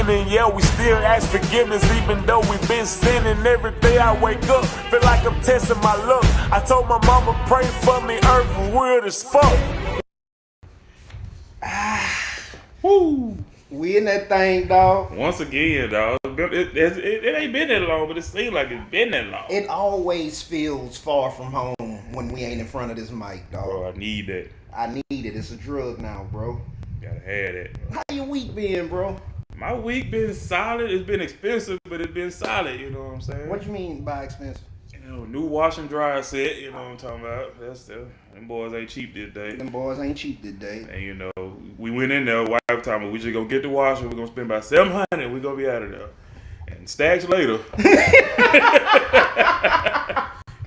And yeah, we still ask forgiveness even though we've been sinning. Every day I wake up, feel like I'm testing my luck. I told my mama pray for me, earth weird as fuck. Woo. We in that thing, dog. Once again, dog. It ain't been that long, but it seems like it's been that long. It always feels far from home when we ain't in front of this mic, dog. Bro, I need that. I need it. It's a drug now, bro. Gotta have that. How your week been, bro? My week been solid. It's been expensive, but it's been solid. You know what I'm saying? What you mean by expensive? You know, new wash and dryer set. You know what I'm talking about? Them boys ain't cheap this day. Them boys ain't cheap this day. And you know, we went in there. Wife told me we just gonna get the washer. We're gonna spend about $700. We gonna be out of there. And stacks later.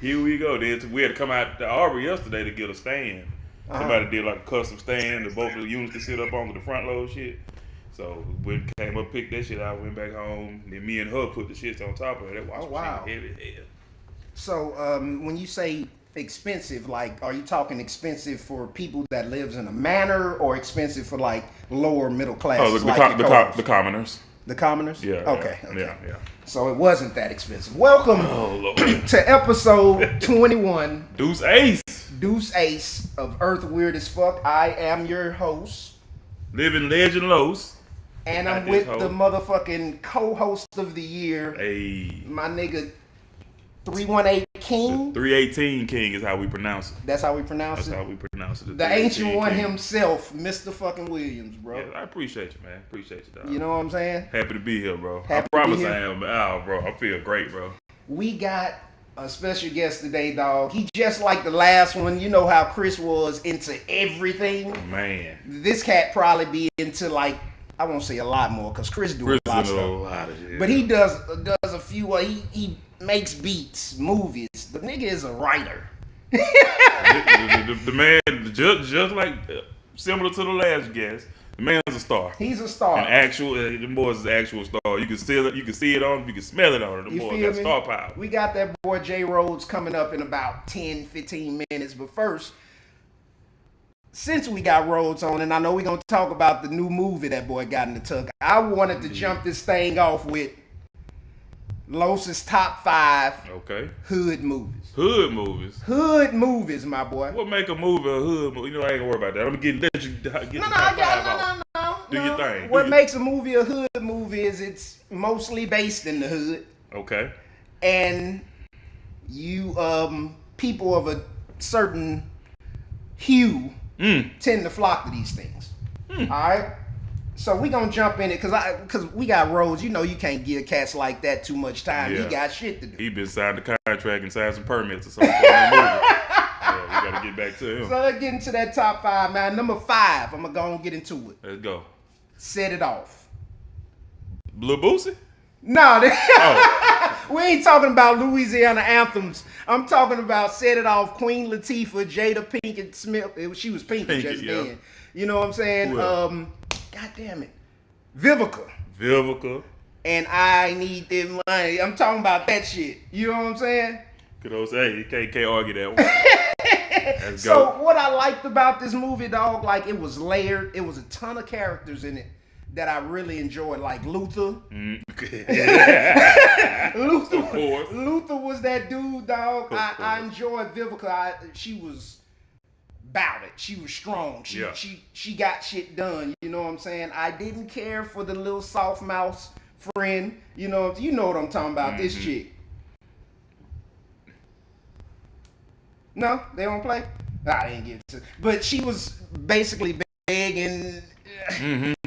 Here we go. Then we had to come out to Aubrey yesterday to get a stand. Somebody did like a custom stand that both of the units could sit up on with the front load shit. So we came up, picked that shit out, went back home. Then me and her put the shit on top of it. That washing machine heavy as hell. So when you say expensive, like, are you talking expensive for people that lives in a manor, or expensive for like lower middle class? Oh, the commoners. The commoners? Yeah. Okay. Yeah. So it wasn't that expensive. Welcome to episode 21. Deuce Ace of Earth Weird as Fuck. I am your host. Living Legend Los. And I'm with the motherfucking co-host of the year. Hey. My nigga 318 King. 318 King is how we pronounce it. That's how we pronounce it? That's how we pronounce it. The ancient one himself, Mr. fucking Williams, bro. Yeah, I appreciate you, man. Appreciate you, dog. You know what I'm saying? Happy to be here, bro. Happy I promise to be here. I am. Oh, bro. I feel great, bro. We got a special guest today, dog. He just like the last one. You know how Chris was into everything. Man. This cat probably be into like, I won't say a lot more because Chris do a lot of stuff. But he does a few. He makes beats, movies. The nigga is a writer. the man, just like similar to the last guest, the man's a star. He's a star. An actual, the boy's an actual star. You can see it on him. You can smell it on him. The boy got star power. We got that boy J Rhodes coming up in about 10, 15 minutes. But first, since we got Rhodes on, and I know we're going to talk about the new movie that boy got in the tuck, I wanted to jump this thing off with Los's top 5 hood movies. Hood movies? Hood movies, my boy. What make a movie a hood movie? You know, I ain't gonna worry about that. I'm gonna let you get the top 5 off. Do your thing. What makes a movie a hood movie is it's mostly based in the hood. Okay. And you, people of a certain hue tend to flock to these things. All right? So we gonna jump in it because we got Rhodes. You know you can't give cats like that too much time. Yeah. He got shit to do. He been signed the contract and signed some permits or something. Yeah, we gotta get back to him. So let's get into that top 5, man. Number 5, I'm gonna go and get into it. Let's go. Set It Off. Lil Boosie? No, we ain't talking about Louisiana anthems. I'm talking about Set It Off, Queen Latifah, Jada Pinkett Smith. She was Pinkett just then. You know what I'm saying? God damn it. Vivica. And I Need Them Money. I'm talking about that shit. You know what I'm saying? You can't argue that one. Let's go. So what I liked about this movie, dog, like it was layered. It was a ton of characters in it that I really enjoyed, like Luther. Luther, of course. Luther was that dude, dog. I enjoyed Vivica. She was about it. She was strong. She got shit done. You know what I'm saying? I didn't care for the little soft mouse friend. You know what I'm talking about. This chick. No, they don't play. I didn't get to. But she was basically begging,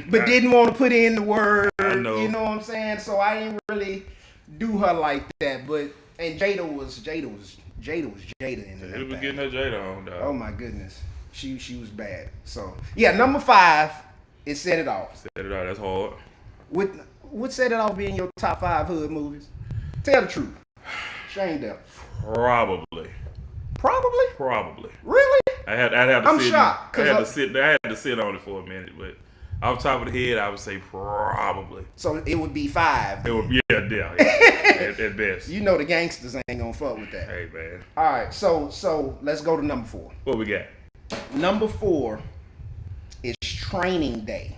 but didn't want to put in the word. I know. You know what I'm saying? So I didn't really do her like that. But Jada was Jada in the He was getting her Jada on, dog. Oh my goodness. She was bad. So yeah, number 5 is Set It Off. Set It Off, that's hard. Would Set It Off be in your top 5 hood movies? Tell the truth. Shame them. Probably. Really? I'd have to I'm sit. shocked. I had to sit on it for a minute, but off the top of the head, I would say probably. So it would be 5. It would be yeah, at best. You know the gangsters ain't gonna fuck with that. Hey man. All right, so let's go to number 4. What we got? Number 4 is Training Day.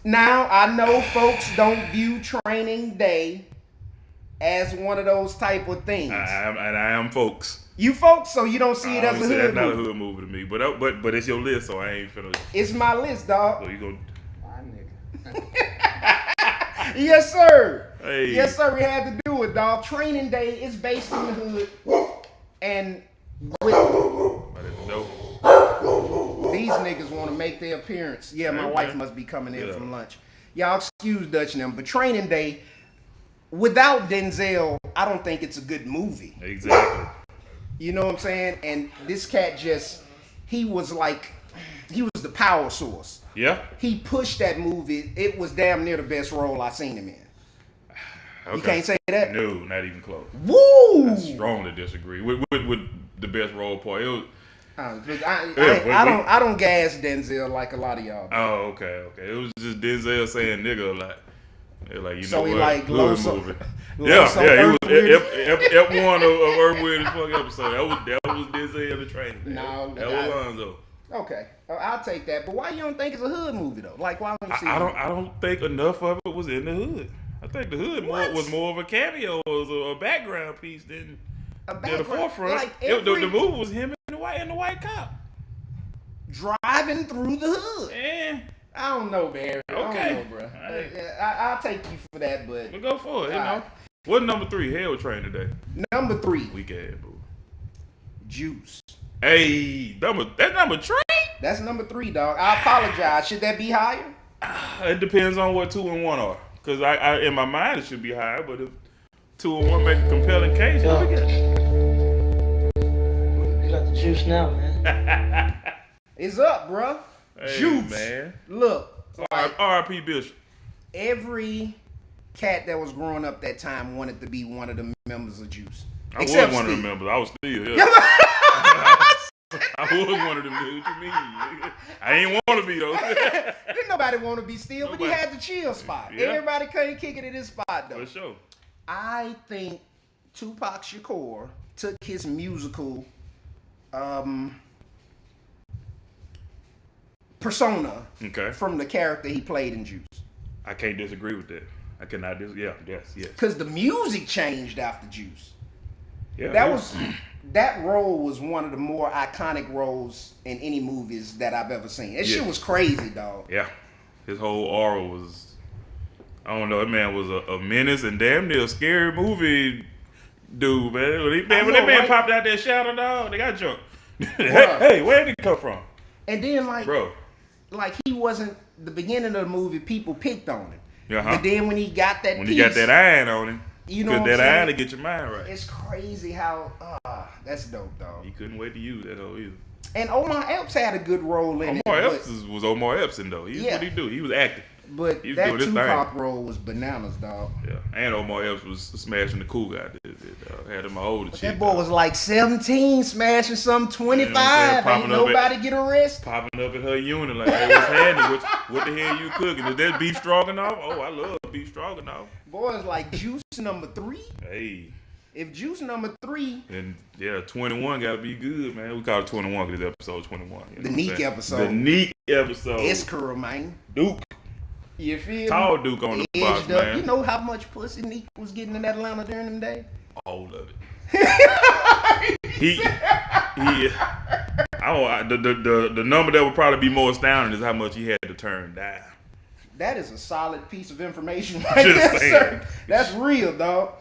Now, I know folks don't view Training Day as one of those type of things. I am folks. You folks, so you don't see it as a hood movie. That's not a hood movie to me, but it's your list, so I ain't finna. It's my list, dog. So you gonna. My nigga. Yes, sir. Hey. Yes, sir. We had to do it, dog. Training Day is based in the hood, and with these niggas want to make their appearance. Yeah, my wife must be coming in from lunch. Y'all excuse Dutch and them, but Training Day, without Denzel, I don't think it's a good movie. Exactly. You know what I'm saying? And this cat he was the power source. Yeah. He pushed that movie. It was damn near the best role I seen him in. Okay. You can't say that? No, not even close. Woo! I strongly disagree with the best role part. It was, I don't gas Denzel like a lot of y'all do. Oh, okay. It was just Denzel saying nigga a lot. Like, you so know he what? like movie. Yeah. He was F1 of Earth, Wind, and Fuck episode. That was Denzel the Training. No, that was Lonzo. Okay, I'll take that. But why you don't think it's a hood movie though? Like, why don't you see I don't think enough of it was in the hood. I think the hood was more of a cameo, was a background piece than the forefront. Like the movie was him and the white cop driving through the hood. Yeah. I don't know, Barry. Okay. I don't know, bro. I'll take you for that, but we'll go for it. You know. What's number 3? Hell Train today. Number 3. Weak ass boo. Juice. Hey, that's number 3? That's number 3, dog. I apologize. Should that be higher? It depends on what 2 and 1 are. Because I in my mind it should be higher, but if 2 and 1 make a compelling case, what we got? You got the juice now, man. It's up, bro. Hey, Juice. Man. Look. R.I.P. Bishop. Every cat that was growing up that time wanted to be one of the members of Juice. I was one of the members. I was still here. I was one of them dudes. What you mean? I ain't want to be though. Didn't nobody want to be still, but he had the chill spot. Yeah. Everybody couldn't kick it in his spot though. For sure. I think Tupac Shakur took his musical persona from the character he played in Juice. I can't disagree with that. I cannot disagree. Yes. Because the music changed after Juice. Yeah. That role was one of the more iconic roles in any movies that I've ever seen. That shit was crazy, dog. Yeah. His whole aura was, I don't know, that man was a menace and damn near a scary movie dude, man. When that man popped out that shadow, dog, they got jumped. Hey, where did he come from? And then, like he wasn't, the beginning of the movie, people picked on him. But then when he got that he got that iron on him, you know what that iron to get your mind right. It's crazy how, that's dope, dog. He couldn't wait to use that hoe either. And Omar Epps had a good role in it. Omar Epps was Omar Epps, though. What he do? He was acting. But that Tupac role was bananas, dog. Yeah, and Omar Epps was smashing the cool guy. Had him a hold of shit. That boy was like 17, smashing some 25. Ain't nobody get arrested. Popping up at her unit like, hey, what's happening? What the hell you cooking? Is that beef stroganoff? Oh, I love beef stroganoff. Boy, it's like Juice number 3. Hey. If Juice number 3. And 21 got to be good, man. We call it 21 because it's episode 21. The Neek episode. The Neek episode. Iskura, man. Duke. You feel Tall Duke on the box, man. You know how much pussy Neek was getting in Atlanta during them days? All of it. The number that would probably be more astounding is how much he had to turn down. That is a solid piece of information right there, sir. That's real, dog.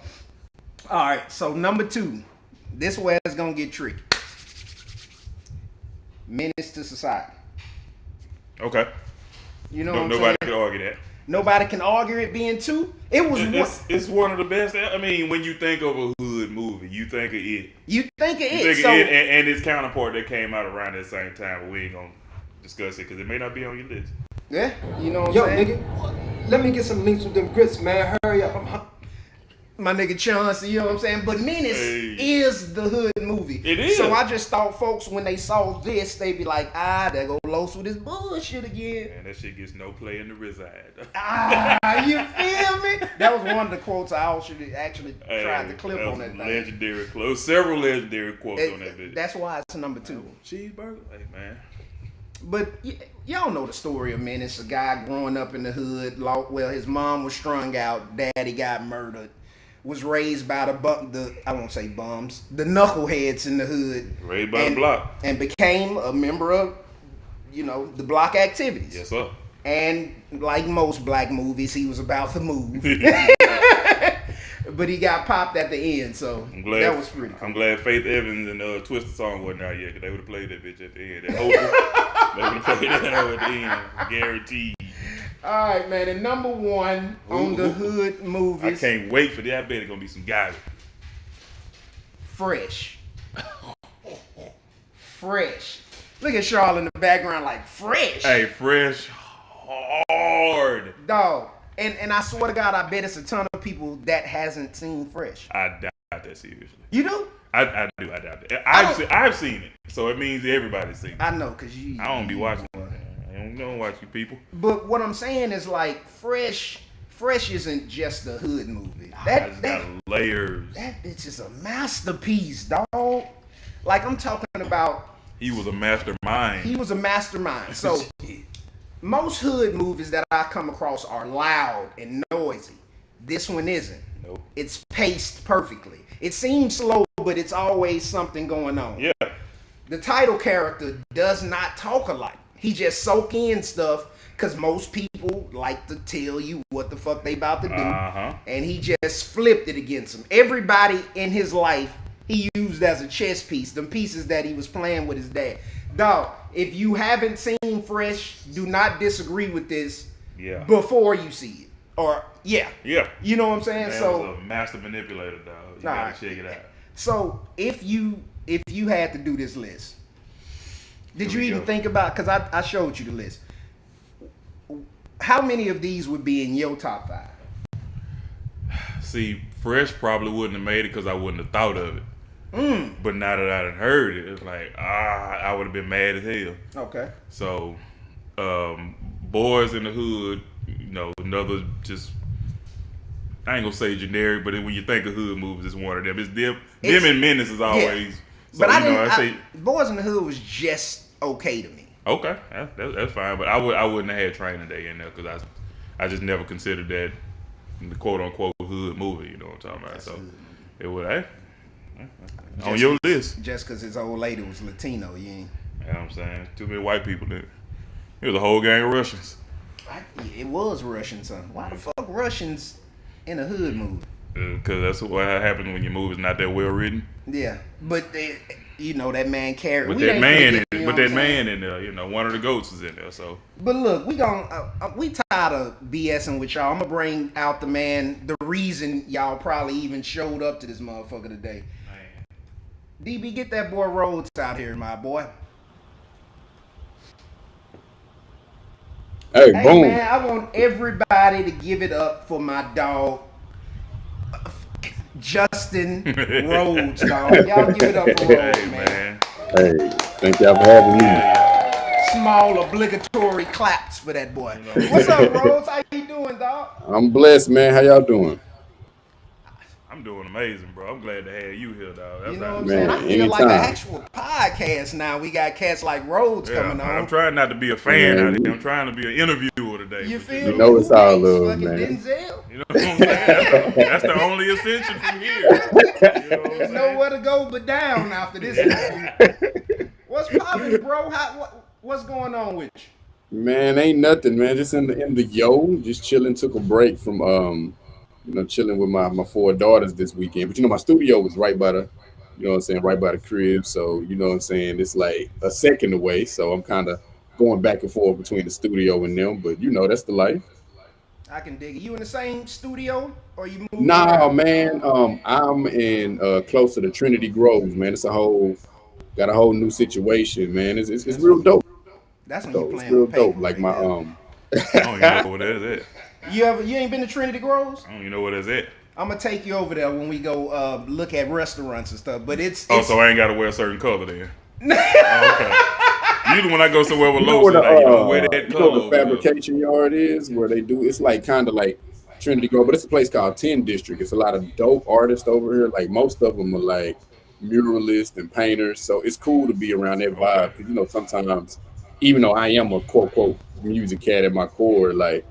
All right, so number 2. This where it's going to get tricky. Menace to Society. Okay. You know what I'm Nobody saying? can argue that. Nobody can argue it being 2. It's one of the best. I mean, when you think of a hood movie, you think of it. You think of it. And its counterpart that came out around that same time, but we ain't going to discuss it because it may not be on your list. Yeah, you know what I'm saying? Nigga, let me get some links with them grits, man. Hurry up. My nigga Chauncey, you know what I'm saying? But Menace is the hood movie. It is. So I just thought folks, when they saw this, they'd be like, there go Los with this bullshit again. Man, that shit gets no play in the reside. You feel me? That was one of the quotes I actually tried to clip on that thing. Legendary quotes. Several legendary quotes on that video. That's why it's number 2. Cheeseburger? Hey, man. But y'all know the story of Menace, a guy growing up in the hood. Well, his mom was strung out, daddy got murdered, was raised by I won't say bums, the knuckleheads in the hood. Raised by the block. And became a member of, the block activities. Yes, sir. And like most black movies, he was about to move. But he got popped at the end, so that was pretty cool. I'm glad Faith Evans and Twister song wasn't out yet, because they would have played that bitch at the end. That whole they would have played that at the end, guaranteed. All right, man. And number one on the hood movies. I can't wait for that. I bet it's gonna be some guys. Fresh. Fresh. Look at Charlotte in the background, like Fresh. Hey, Fresh, hard. Dog. And I swear to God, I bet it's a ton of people that hasn't seen Fresh. I doubt that seriously. You do? I do. I doubt that. I've seen it, so it means everybody's seen it. I know, because I don't be watching. I don't watch you people. But what I'm saying is, like, Fresh isn't just a hood movie. That got layers. That bitch is a masterpiece, dog. Like, I'm talking about. He was a mastermind. So, most hood movies that I come across are loud and noisy. This one isn't. Nope. It's paced perfectly. It seems slow, but it's always something going on. Yeah. The title character does not talk a lot. He just soak in stuff because most people like to tell you what the fuck they about to do. And he just flipped it against them. Everybody in his life he used as a chess piece. Them pieces that he was playing with his dad. Dog, if you haven't seen Fresh, do not disagree with this before you see it. Or, yeah. You know what I'm saying? Man, was a master manipulator, dog. You gotta check it out. So, if you had to do this list, did you even think about, because I showed you the list, how many of these would be in your top 5? See, Fresh probably wouldn't have made it because I wouldn't have thought of it. But now that I done heard it, it's like, I would have been mad as hell. Okay. So, Boys in the Hood, another just, I ain't gonna say generic, but when you think of hood movies, it's one of them. It's them and Menace is always. Yeah. So, but I say Boys in the Hood was just okay to me. Okay, that's fine. But I wouldn't have had Training Day in there because I just never considered that the quote unquote hood movie. You know what I'm talking about? So it would on your list. Just because his old lady was Latino, you ain't. You know what I'm saying? Too many white people there. It was a whole gang of Russians. It was Russian, son. Why the fuck Russians in a hood movie? Because that's what happens when your movie's not that well written. Yeah, but that man carried. But that man in there, one of the goats is in there. So. But look, we tired of BSing with y'all. I'm gonna bring out the reason y'all probably even showed up to this motherfucker today. Man. DB, get that boy Rhodes out here, my boy. Hey, boom. Man, I want everybody to give it up for my dog, Justin Rhodes, dog. Y'all give it up for Rhodes, man. Hey, thank y'all for having me. Small obligatory claps for that boy. What's up, Rhodes? How you doing, dog? I'm blessed, man. How y'all doing? I'm doing amazing, bro. I'm glad to have you here, dog. That's you know what I'm saying? I feel like an actual podcast now. We got cats like Rhodes coming on. I'm trying not to be a fan out here. I'm trying to be an interviewer today. You feel me? It's all love, man. Denzel. You know what I'm saying? That's the only ascension from here. You know There's nowhere to go but down after this interview. What's poppin', bro? What's going on with you? Man, ain't nothing, man. Just in the just chilling. Took a break from chilling with my 4 daughters this weekend. But my studio was right by the, right by the crib. So, it's like a second away. So I'm kind of going back and forth between the studio and them. But, that's the life. I can dig it. You in the same studio or you moved? Nah, man. I'm in close to the Trinity Groves, man. It's got a whole new situation, man. It's real dope. That's when you playing. It's real dope. Like my I don't even know what that is. You ain't been to Trinity Groves? I don't even know what that's at. I'm gonna take you over there when we go look at restaurants and stuff. But it's so I ain't gotta wear a certain color then. Okay. Usually when I go somewhere with lotion, wear that color. The fabrication yard is where they do. It's like kind of like Trinity Grove, but it's a place called 10 District. It's a lot of dope artists over here. Like most of them are like muralists and painters. So it's cool to be around that vibe. Because sometimes even though I am a quote quote music cat at my core, like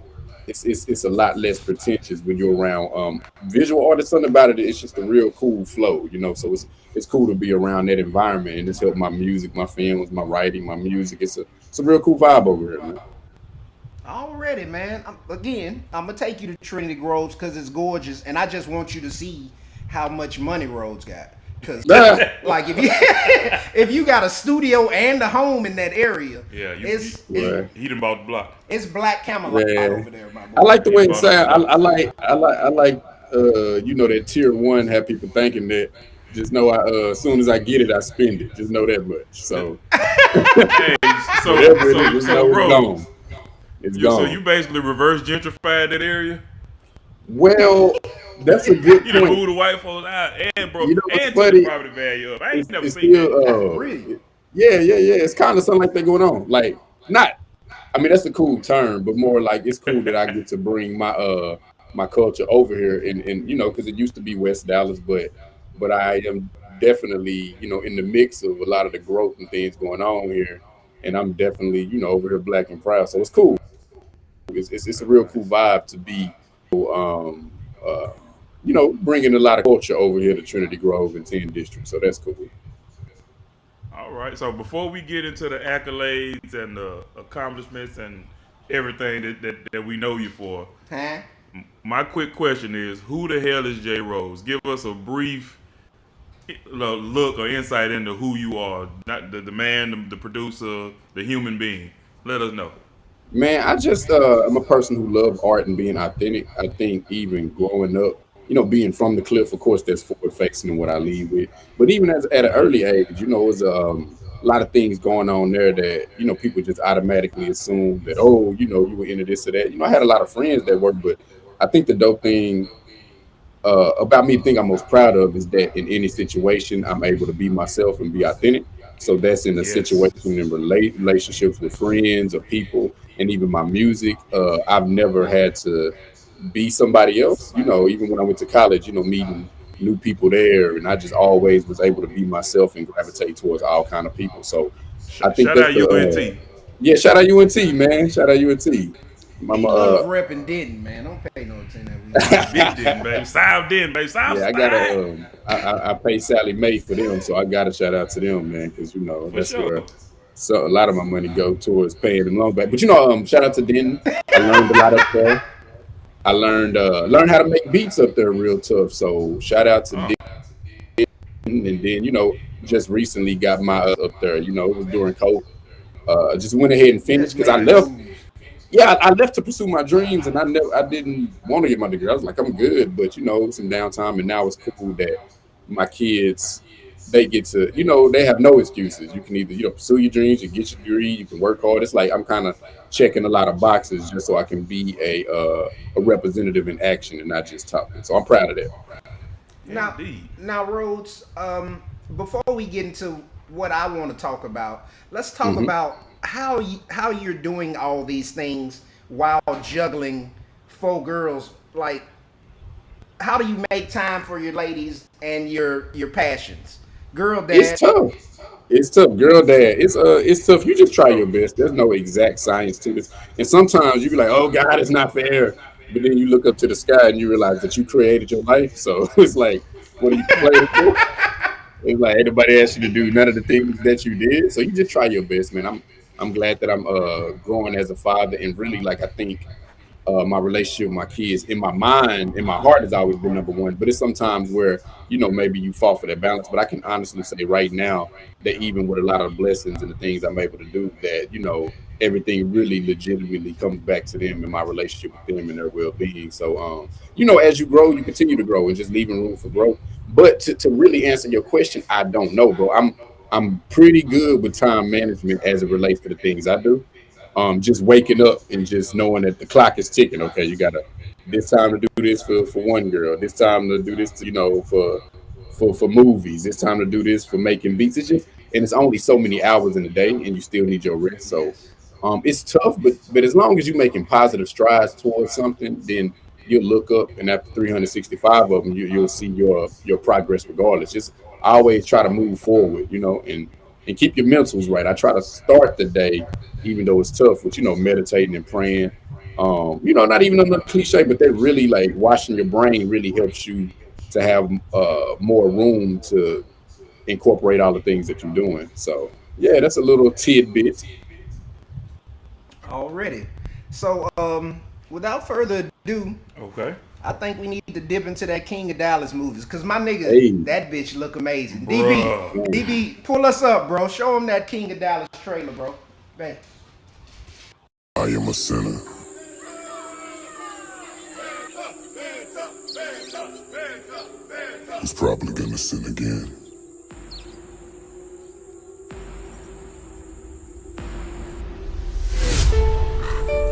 it's a lot less pretentious when you're around visual artists. Something about it, it's just a real cool flow, you know. So it's cool to be around that environment, and it's helped my music, my films, my writing, my music. It's a real cool vibe over here, man. Already, man. I'm gonna take you to Trinity Groves because it's gorgeous, and I just want you to see how much money Rhodes got. Cause like if you got a studio and a home in that area, yeah, he done bought the block. It's black Camelot over there, my boy. I like the way it sounds. I like you know, that tier one have people thinking that. Just know as soon as I get it, I spend it. Just know that much. So, hey, so whatever it is, just know bro, it's gone. It's gone. So you basically reverse gentrified that area? Well, that's a good You point. done moved the white folks out and bro, You know what's and funny? took the property value up. I ain't never seen that. Really? Yeah. It's kind of something like that going on. Like, not. I mean, that's a cool term, but more like it's cool that I get to bring my culture over here, and you know, because it used to be West Dallas, but I am definitely, you know, in the mix of a lot of the growth and things going on here, and I'm definitely, you know, over here black and proud. So it's cool. It's a real cool vibe to be, um, uh, you know, bringing a lot of culture over here to Trinity Grove and 10 District. So that's cool. All right. So before we get into the accolades and the accomplishments and everything that we know you for, my quick question is, who the hell is J Rhodes? Give us a brief look or insight into who you are, not the man, the producer, the human being. Let us know. Man, I just I'm a person who loves art and being authentic. I think even growing up, you know, being from the cliff, of course, that's forward facing and what I lead with. But even as at an early age, you know, it was a lot of things going on there that, you know, people just automatically assume that, oh, you know, you were into this or that. You know, I had a lot of friends that worked, but I think the dope thing about me, the thing I'm most proud of is that in any situation, I'm able to be myself and be authentic. So that's in a Yes. situation in relationships with friends or people, and even my music. I've never had to be somebody else. You know, even when I went to college, you know, meeting new people there, and I just always was able to be myself and gravitate towards all kind of people. So I think Shout that's out the UNT. yeah. Shout out UNT, man. Shout out UNT. He Mama, love repping Denton, man. Don't pay no attention to that. Big Den, baby. South Den, baby. South yeah, I gotta. I pay Sally Mae for them, so I gotta shout out to them, man, because you know For that's sure. where so a lot of my money go towards paying them loan back. But you know, shout out to Denton. I learned a lot up there. I learned how to make beats up there real tough. So shout out to Denton, and then you know just recently got my up there. You know, it was during COVID. Just went ahead and You finished just because I making left. moves. Yeah, I left to pursue my dreams, and I didn't want to get my degree. I was like, I'm good, but you know, some downtime, and now it's cool that my kids they get to, you know, they have no excuses. You can either, you know, pursue your dreams, you get your degree, you can work hard. It's like I'm kind of checking a lot of boxes just so I can be a representative in action and not just talking. So I'm proud of that. Now, Indeed. now, Rhodes. Before we get into what I want to talk about, let's talk Hmm. about how you're doing all these things while juggling four girls. Like, how do you make time for your ladies and your passions? Girl, It's dad. tough. It's tough, girl, dad. It's tough. You just try your best. There's no exact science to this, and sometimes you be like, "Oh God, it's not fair," but then you look up to the sky and you realize that you created your life. So it's like, what are you complaining for? It's like anybody asked you to do none of the things that you did. So you just try your best, man. I'm glad that I'm growing as a father, and really, like, I think my relationship with my kids in my mind, in my heart, has always been number one. But it's sometimes where, you know, maybe you fall for that balance. But I can honestly say right now that even with a lot of blessings and the things I'm able to do, that, you know, everything really legitimately comes back to them and my relationship with them and their well-being. So you know, as you grow, you continue to grow and just leaving room for growth. But to really answer your question, I don't know, bro. I'm pretty good with time management as it relates to the things I do. Just waking up and just knowing that the clock is ticking. Okay, you gotta this time to do this for one girl, this time to do this, you know, for movies, this time to do this for making beats. It's just, and it's only so many hours in a day, and you still need your rest. So Yes. it's tough, but as long as you're making positive strides towards something, then you'll look up, and after 365 of them, you'll see your progress regardless. Just always try to move forward, you know, and and keep your mentals right. I try to start the day, even though it's tough, with meditating and praying. Not even another cliche, but that really like washing your brain really helps you to have more room to incorporate all the things that you're doing. So yeah, that's a little tidbit. Already. So without further ado, Okay. I think we need to dip into that King of Dallas movies, cause my nigga, Hey. that bitch look amazing. Bruh. DB, pull us up, bro. Show him that King of Dallas trailer, bro. Man. I am a sinner. Who's probably gonna sin again.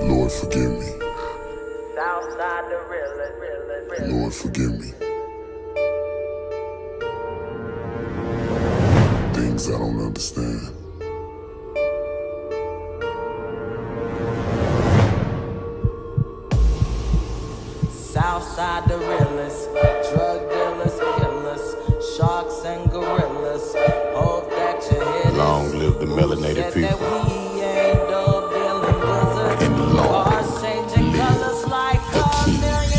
Lord, forgive me. Lord, forgive me. Things I don't understand. Southside the realest, drug dealers, killers, sharks and gorillas. Hope that you hear this. Long live the melanated Said that people. we ain't dog dealing wizards. And long Cars changing live colors like the a king. millionaire.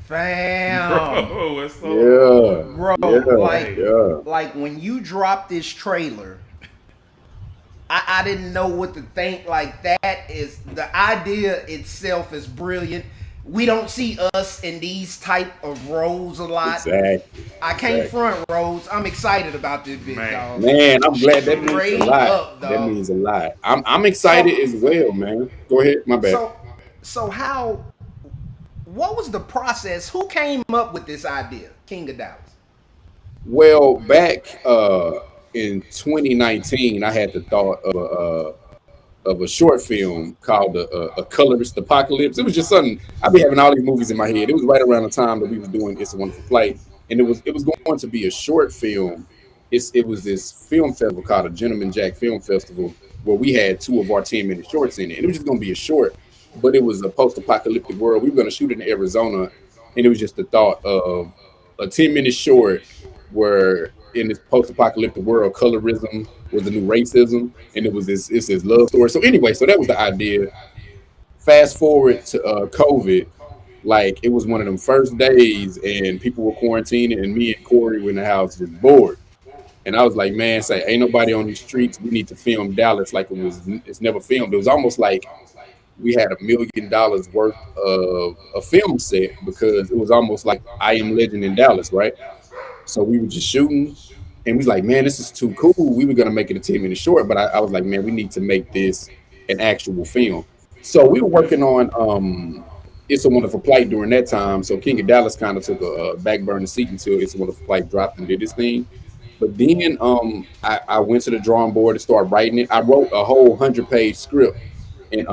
Fam. Bro, it's so Yeah, Bro, like when you drop this trailer, I didn't know what to think. Like, that is, the idea itself is brilliant. We don't see us in these type of roles a lot. exactly. I can't front roles. I'm excited about this bitch, Man. dog. Man, I'm glad that means Straight a lot. up, That dog. means a lot. I'm excited as well, man. Go ahead, my bad. So what was the process? Who came up with this idea, King of Dallas? Well, back in 2019, I had the thought of a short film called a Colorist Apocalypse. It was just something, I've been having all these movies in my head. It was right around the time that we was doing It's a Wonderful Play, and it was going to be a short film. It was this film festival called a Gentleman Jack Film Festival, where we had 2 of our 10-minute shorts in it. And it was just going to be a short, but it was a post-apocalyptic world. We were going to shoot it in Arizona, and it was just the thought of a 10-minute short where in this post-apocalyptic world, colorism was the new racism, and it's this love story. So anyway, so that was the idea. Fast forward to COVID, like it was one of them first days, and people were quarantining, and me and Corey were in the house just bored. And I was like, man, say, ain't nobody on these streets. We need to film Dallas like it's never filmed. It was almost like we had $1 million worth of a film set, because it was almost like I Am Legend in Dallas, right? So we were just shooting, and we was like, man, this is too cool. We were gonna make it a 10-minute short, but I was like, man, we need to make this an actual film. So we were working on It's a Wonderful Plight during that time. So King of Dallas kind of took a back burner seat until It's a Wonderful Plight dropped and did this thing. But then I went to the drawing board and started writing it. I wrote a whole 100-page script, and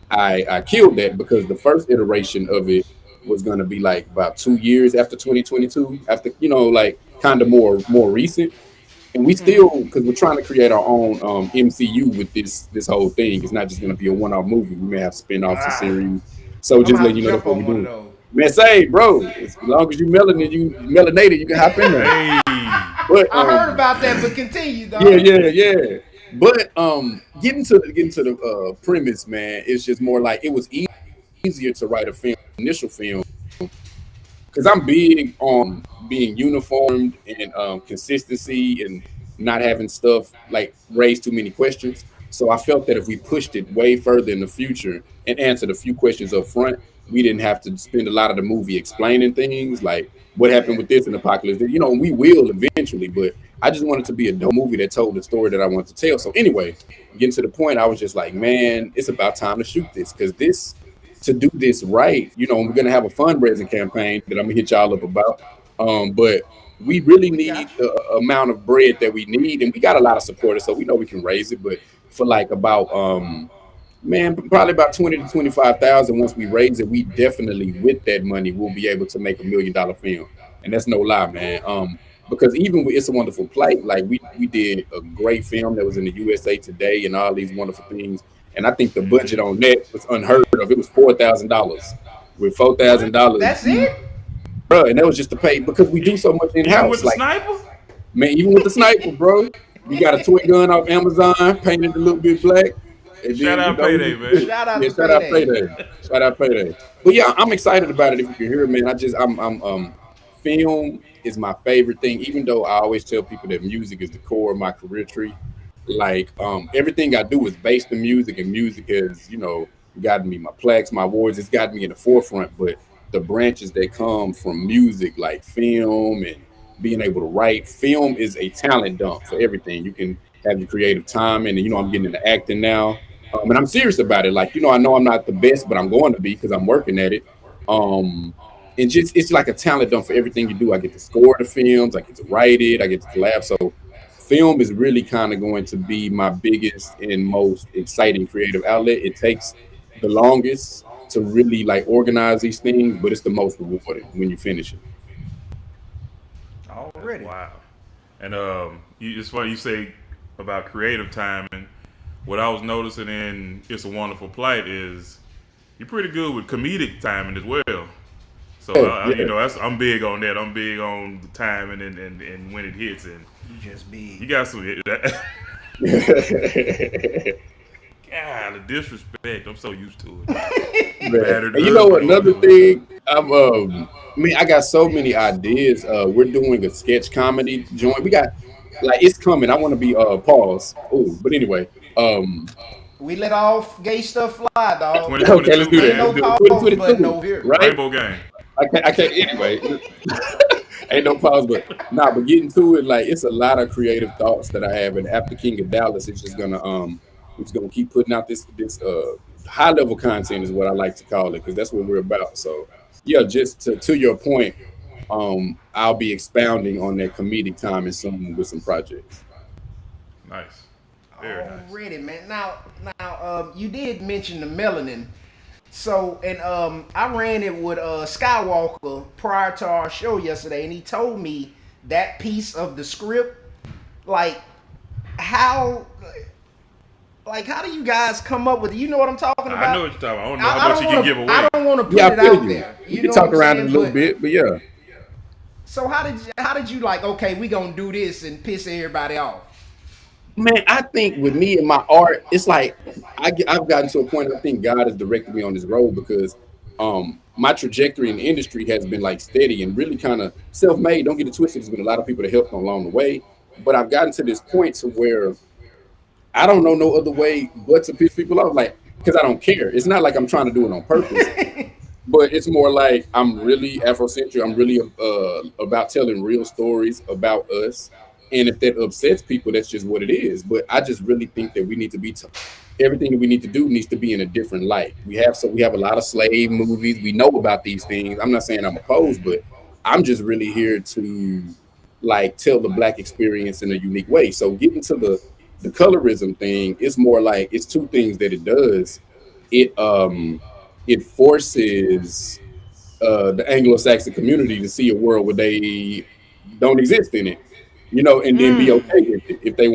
I killed that, because the first iteration of it was going to be like about 2 years after 2022, after, like kind of more recent. And we still, because we're trying to create our own MCU with this whole thing. It's not just going to be a one-off movie. We may have spin-offs and series. So just let you know that's what we're doing. Man, say, bro, as long as you melanated, you can hop in there. Hey. But, I heard about that, but continue, dog. Yeah. But getting to the premise, man, it's just more like it was easier to write a initial film, because I'm big on being uniformed and consistency and not having stuff like raise too many questions. So I felt that if we pushed it way further in the future and answered a few questions up front, we didn't have to spend a lot of the movie explaining things like what happened with this in Apocalypse. We will eventually, but I just wanted to be a dope movie that told the story that I wanted to tell. So anyway, getting to the point, I was just like, man, it's about time to shoot this, because to do this right, we're going to have a fundraising campaign that I'm going to hit y'all up about. But we really need the amount of bread that we need, and we got a lot of supporters, so we know we can raise it. But for like about, probably about 20 to 25,000. Once we raise it, we definitely, with that money, we'll be able to make $1 million film, and that's no lie, man. Because even with It's a Wonderful Plight, like we did a great film that was in the USA Today and all these wonderful things. and I think the budget on that was unheard of. It was $4,000. With $4,000, That's it? bro, and that was just to pay because we do so much in Even with house. the Like, sniper? man, even with the sniper, bro, we got a toy gun off Amazon, painted a little bit black, and Shout then out Payday, man. Shout out yeah, to shout out Payday. Payday, shout out Payday. But yeah, I'm excited about it. If you can hear it, man, film is my favorite thing. Even though I always tell people that music is the core of my career tree, like everything I do is based in music, and music has gotten me my plaques, my awards. It's gotten me in the forefront. But the branches that come from music, like film and being able to write, film is a talent dump for everything. You can have your creative time, and I'm getting into acting now, and I'm serious about it. Like I know I'm not the best, but I'm going to be because I'm working at it. Um, and just it's like a talent dump for everything you do. I get to score the films, I get to write it, I get to collab. So film is really kind of going to be my biggest and most exciting creative outlet. It takes the longest to really like organize these things, but it's the most rewarding when you finish it. Already. Wow. And it's funny you say about creative timing. What I was noticing in It's a Wonderful Plight is you're pretty good with comedic timing as well. So I'm big on that. I'm big on the timing and when it hits, and You just big. you got some. God, the disrespect. I'm so used to it. And you know another thing, I got so many ideas. We're doing a sketch comedy joint. We got like it's coming. I want to be pause. Oh, but anyway, We let off gay stuff fly, dog. okay, let's do that. Ain't no Let's pause do it. button over here. Right? Rainbow Gang. I can't anyway. Ain't no pause, but but getting to it, like it's a lot of creative thoughts that I have, and after King of Dallas, it's just gonna we're just gonna keep putting out this high level content is what I like to call it, because that's what we're about. So yeah, just to your point, I'll be expounding on that comedic time and some with some projects. Nice. Very nice. Already, man. Now, you did mention the melanin. So, and I ran it with Skywalker prior to our show yesterday, and he told me that piece of the script, like how do you guys come up with it? You know what I'm talking about? I know what you're talking about. I don't know how much you can give away. I don't want to put Yeah, it I feel out you. there. You know can what talk I'm around it a saying? little bit, but yeah. So how did you like? Okay, we gonna do this and piss everybody off. Man, I think with me and my art, it's like I've gotten to a point. I think God has directed me on this road because my trajectory in the industry has been like steady and really kind of self-made. Don't get it twisted. There's been a lot of people that helped along the way, but I've gotten to this point to where I don't know no other way but to piss people off, like because I don't care. It's not like I'm trying to do it on purpose, but it's more like I'm really Afrocentric. I'm really about telling real stories about us. And if that upsets people, that's just what it is. But I just really think that we need to be everything that we need to do needs to be in a different light. We have a lot of slave movies. We know about these things. I'm not saying I'm opposed, but I'm just really here to like tell the Black experience in a unique way. So getting to the colorism thing, it's more like it's two things that it does. It forces the Anglo-Saxon community to see a world where they don't exist in it, and then be okay with it if they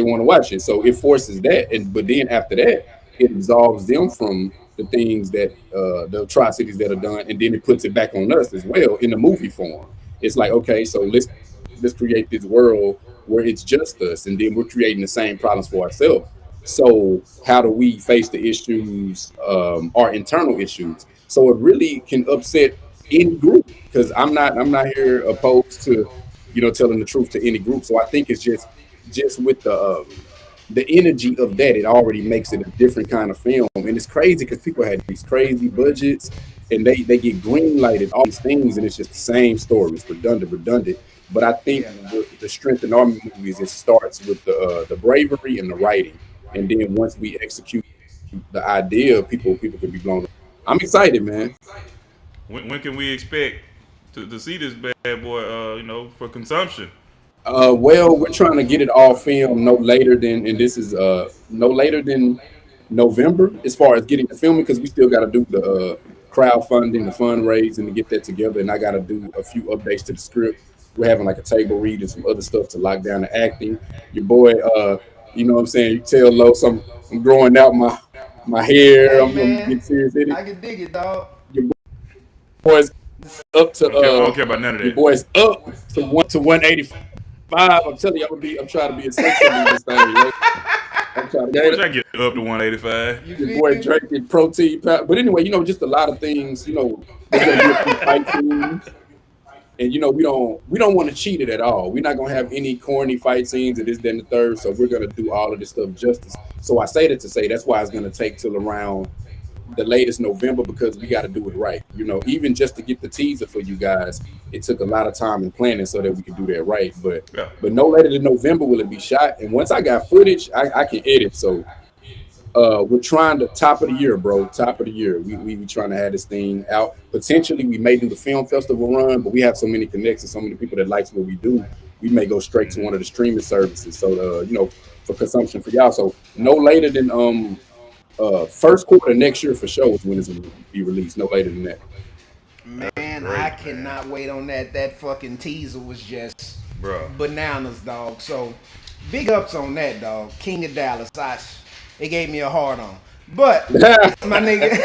wanna watch it. So it forces that, but then after that, it absolves them from the things that the atrocities that are done, and then it puts it back on us as well in the movie form. It's like, okay, so let's create this world where it's just us, and then we're creating the same problems for ourselves. So how do we face the issues, our internal issues? So it really can upset any group, because I'm not here opposed to telling the truth to any group. So I think it's just with the energy of that, it already makes it a different kind of film. And it's crazy because people had these crazy budgets and they get green lighted all these things, and it's just the same story. It's redundant. But I think the strength in our movies, it starts with the bravery and the writing, and then once we execute the idea, people can be blown up. I'm excited, man. When can we expect to see this bad boy? For consumption. Well, we're trying to get it all filmed no later than, and this is no later than November, as far as getting the filming, because we still got to do the crowdfunding, the fundraising to get that together, and I got to do a few updates to the script. We're having like a table read and some other stuff to lock down the acting. Your boy, you know what I'm saying? You tell Los I'm growing out my hair. Hey I'm gonna man, get serious in it. I can dig it, dog. Your boys up to I don't care about none of your that. boys up to 185. I'm telling you, I'm trying to be a sex symbol in this thing, yo. I'm trying to I get wish it. I get up to 185. You Your feel boy me? drinking protein powder. But anyway, just a lot of things. There's gonna be a few fight scenes. And we don't want to cheat it at all. We're not gonna have any corny fight scenes and this, then the third. So we're gonna do all of this stuff justice. So I say that to say that's why it's gonna take till around the latest November because we got to do it right. Even just to get the teaser for you guys, it took a lot of time and planning so that we could do that right. But Yeah. no later than November will it be shot. And once I got footage, I can edit. So we're trying to top of the year, bro. Top of the year. We trying to have this thing out. Potentially, we may do the film festival run, but we have so many connections, so many people that likes what we do. We may go straight to one of the streaming services. So for consumption for y'all. So no later than first quarter next year for sure is when it's gonna be released. No later than that. Man, great, I cannot wait on that. That fucking teaser was just Bro. bananas, dog. So big ups on that, dog. King of Dallas. It gave me a hard on. But my nigga,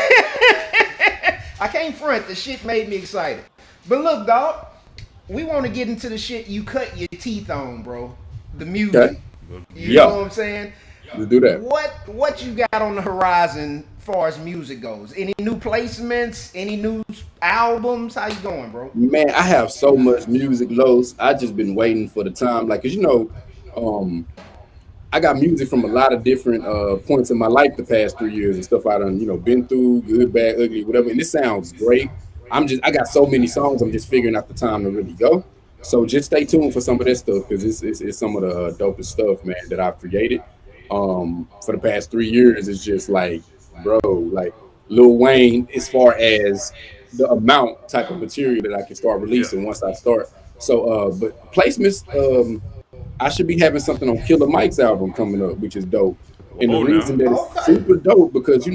I can't front. The shit made me excited. But look, dog, we want to get into the shit you cut your teeth on, bro. The music. Okay. You know what I'm saying? Let's do that. What you got on the horizon far as music goes? Any new placements? Any new albums? How you going, bro? Man, I have so much music, Los. I just been waiting for the time, like, cause I got music from a lot of different points in my life the past 3 years and stuff I done, been through, good, bad, ugly, whatever. And this sounds great. I got so many songs. I'm just figuring out the time to really go. So just stay tuned for some of that stuff because it's some of the dopest stuff, man, that I've created. For the past 3 years, it's just like, bro, like Lil Wayne, as far as the amount type of material that I can start releasing once I start. So, but placements, I should be having something on Killa Mike's album coming up, which is dope. And the reason that it's super dope because a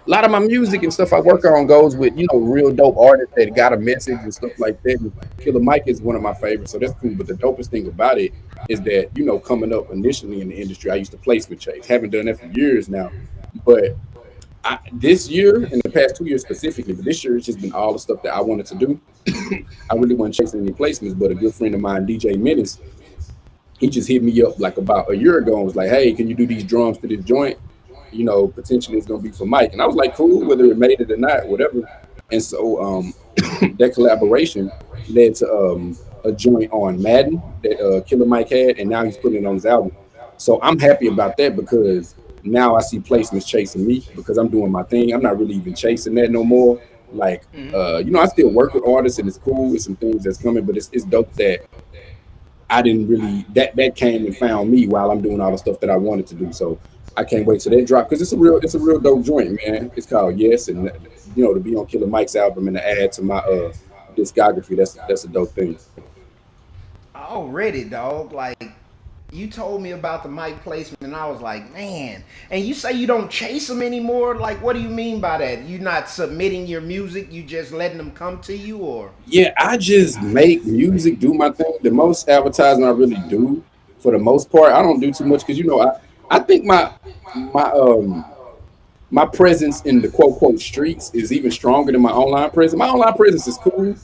lot of my music and stuff I work on goes with real dope artists that got a message and stuff like that. And Killa Mike is one of my favorites, so that's cool. But the dopest thing about it is that coming up initially in the industry, I used to placement chase. Haven't done that for years now, but this year and the past 2 years specifically, but this year it's just been all the stuff that I wanted to do. I really wasn't chasing any placements, but a good friend of mine, DJ Menace, he just hit me up like about a year ago and was like, hey, can you do these drums to this joint? Potentially it's going to be for Mike. And I was like, cool, whether it made it or not, whatever. And so that collaboration led to a joint on Madden that Killa Mike had, and now he's putting it on his album. So I'm happy about that because now I see placements chasing me because I'm doing my thing. I'm not really even chasing that no more. Like, I still work with artists and it's cool. It's some things that's coming, but it's dope that I didn't really that came and found me while I'm doing all the stuff that I wanted to do. So I can't wait till that drop because it's a real dope joint, man. It's called Yes, and to be on Killa Mike's album and to add to my discography, that's a dope thing. Already, dog. Like you told me about the mic placement, and I was like, man. And you say you don't chase them anymore. Like, what do you mean by that? You not submitting your music? You just letting them come to you, or? Yeah, I just make music, do my thing. The most advertising I really do, for the most part, I don't do too much because I think my presence in the quote streets is even stronger than my online presence. My online presence is cool,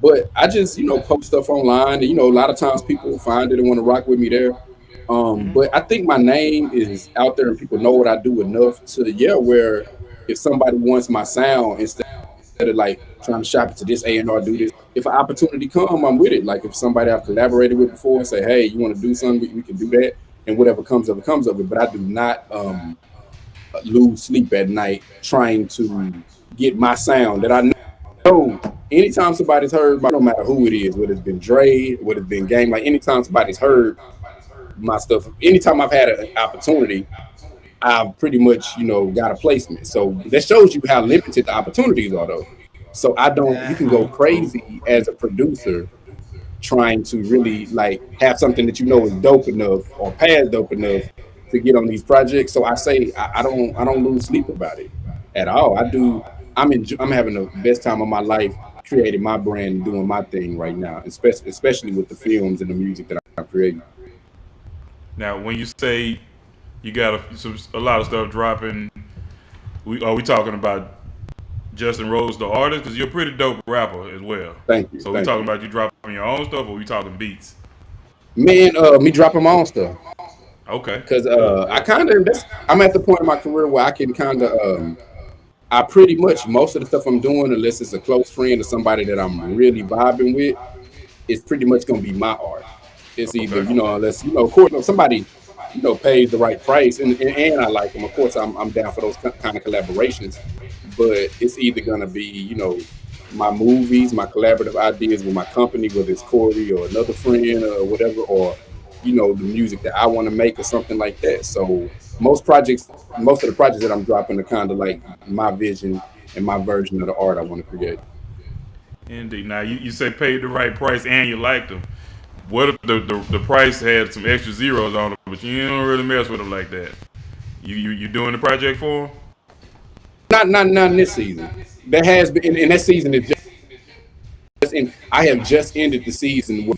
but I just post stuff online, and a lot of times people find it and want to rock with me there. But I think my name is out there and people know what I do enough to where if somebody wants my sound instead of like trying to shop it to this A&R, do this. If an opportunity come, I'm with it. Like if somebody I've collaborated with before and say, hey, you want to do something, we can do that, and whatever comes of it. But I do not lose sleep at night trying to get my sound that I know. Anytime somebody's heard, no matter who it is, whether it's been Dre, whether it's been Game, like anytime somebody's heard my stuff, anytime I've had an opportunity, I've pretty much, got a placement. So that shows you how limited the opportunities are, though. So you can go crazy as a producer trying to really like have something that is dope enough or past dope enough to get on these projects. So I say I don't lose sleep about it at all. I'm having the best time of my life creating my brand and doing my thing right now, especially with the films and the music that I'm creating. Now, when you say you got a lot of stuff dropping, Are we talking about Justin Rhodes, the artist? Because you're a pretty dope rapper as well. Thank you. So we talking about you dropping your own stuff, or we talking beats? Man, me dropping my own stuff. Okay. Because I'm at the point in my career where I can kind of, I pretty much, most of the stuff I'm doing, unless it's a close friend or somebody that I'm really vibing with, is pretty much going to be my art. It's either, unless, of course, somebody, pays the right price and I like them. Of course, I'm down for those kind of collaborations, but it's either going to be, my movies, my collaborative ideas with my company, whether it's Corey or another friend or whatever, or, the music that I want to make or something like that. So most of the projects that I'm dropping are kind of like my vision and my version of the art I want to create. Indeed. Now, you say paid the right price and you liked them. What if the price had some extra zeros on it, but you don't really mess with them like that? You doing the project for them? Not in this season. That has been, and that season is I have just ended the season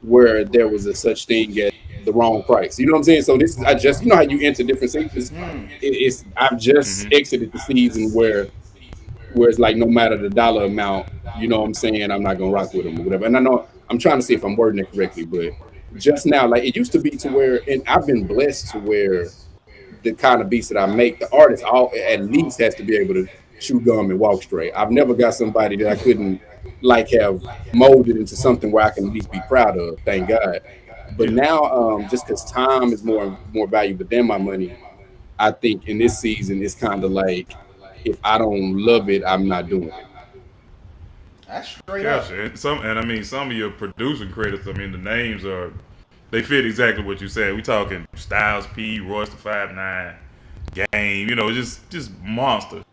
where there was a such thing as the wrong price. You know what I'm saying? So this is how you enter different seasons. I've just exited the season where it's like no matter the dollar amount, you know what I'm saying, I'm not gonna rock with them or whatever. And I know I'm trying to see if I'm wording it correctly, but just now, like it used to be to where, and I've been blessed to where the kind of beats that I make, the artist at least has to be able to chew gum and walk straight. I've never got somebody that I couldn't have molded into something where I can at least be proud of, thank God. But now, just because time is more valuable than my money, I think in this season it's kind of like, if I don't love it, I'm not doing it. That's straight up. And some of your producing credits, the names they fit exactly what you said. We talking Styles P, Royce the 5'9", Game, just monsters.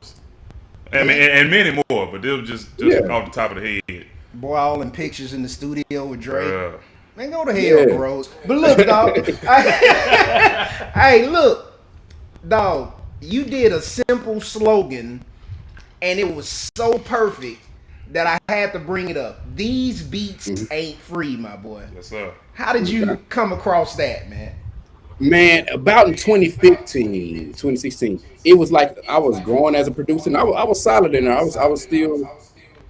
And many more, but they're just off the top of the head. Boy, all them pictures in the studio with Drake. Man, go to hell, Rhodes. But look, dog. Hey, look, dog. You did a simple slogan, and it was so perfect that I had to bring it up. These beats ain't free, my boy. Yes, sir. How did you come across that, man? Man, about in 2015, 2016, it was like I was growing as a producer, and I was solid in there. I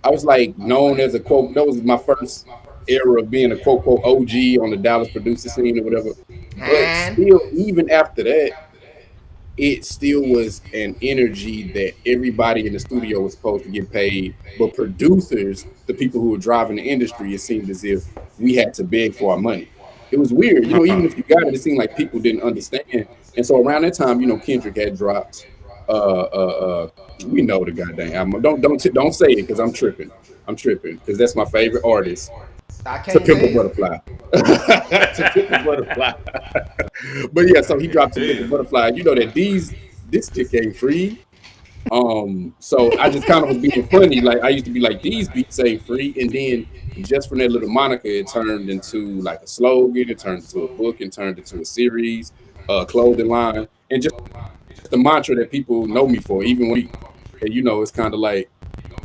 was like known as a quote. That was my first era of being a quote OG on the Dallas producer scene or whatever. But still, even after that, it still was an energy that everybody in the studio was supposed to get paid, but producers, the people who were driving the industry, it seemed as if we had to beg for our money. It was weird, even if you got it see like people didn't understand. And so around that time, Kendrick had dropped. We know the goddamn album. Don't say it because I'm tripping because that's my favorite artist. To Pimp a Butterfly. To Pimp a Butterfly. But yeah, so he dropped To Pimp a Butterfly. You know that this chick ain't free. So I just kind of was being funny. Like I used to be like, these beats ain't free, and then just from that little moniker, it turned into like a slogan. It turned into a book. It turned into a series, clothing line, and just the mantra that people know me for. Even when, it's kind of like,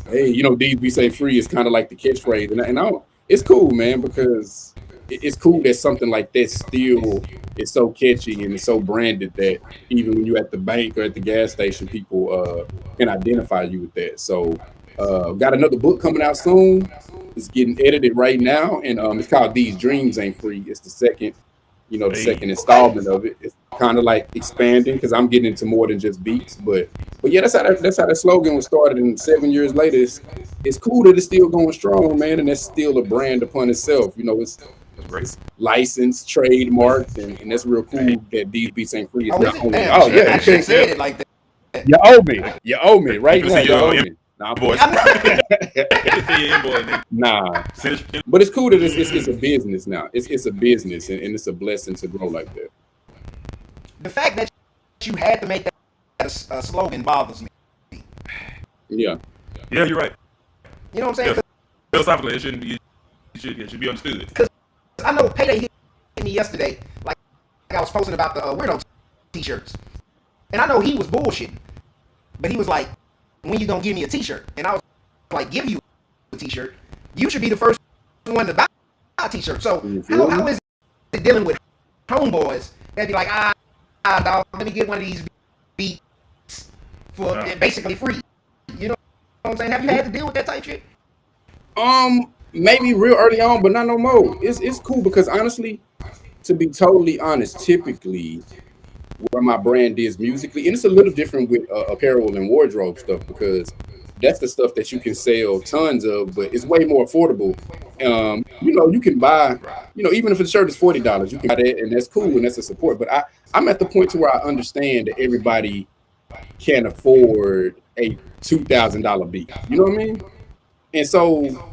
hey, these beats ain't free. It's kind of like the catchphrase, and it's cool, man, because it's cool that something like that still is so catchy and it's so branded that even when you're at the bank or at the gas station, people can identify you with that. So got another book coming out soon. It's getting edited right now, and it's called These Dreams Ain't Free. It's the second second installment of it. It's kind of like expanding because I'm getting into more than just beats. But yeah, that's how that slogan was started. And 7 years later, it's cool that it's still going strong, man. And that's still a brand upon itself. It's licensed, trademarked, and that's real cool that these beats ain't free. It's not only. Oh yeah, I should have said it like that. You owe me right now. You owe me. Nah, boy. Nah, but it's cool that it's a business now. It's a business, and it's a blessing to grow like that. The fact that you had to make that a slogan bothers me. Yeah, you're right. You know what I'm saying? Yeah. Philosophically, it should be understood. Because I know Payday hit me yesterday, like I was posting about the weirdo t-shirts, and I know he was bullshitting, but he was like, when you gonna give me a t-shirt? And I was like, give you a t-shirt. You should be the first one to buy a t-shirt. So how is it dealing with homeboys that be like, dog, let me get one of these beats for basically free. You know what I'm saying? Have you had to deal with that type shit? Maybe real early on, but not no more. It's cool because honestly, to be totally honest, typically where my brand is musically, and it's a little different with apparel and wardrobe stuff because that's the stuff that you can sell tons of, but it's way more affordable. You can buy, even if the shirt is $40, you can buy that, and that's cool, and that's a support. But I'm at the point to where I understand that everybody can't afford a $2,000 beat. You know what I mean? And so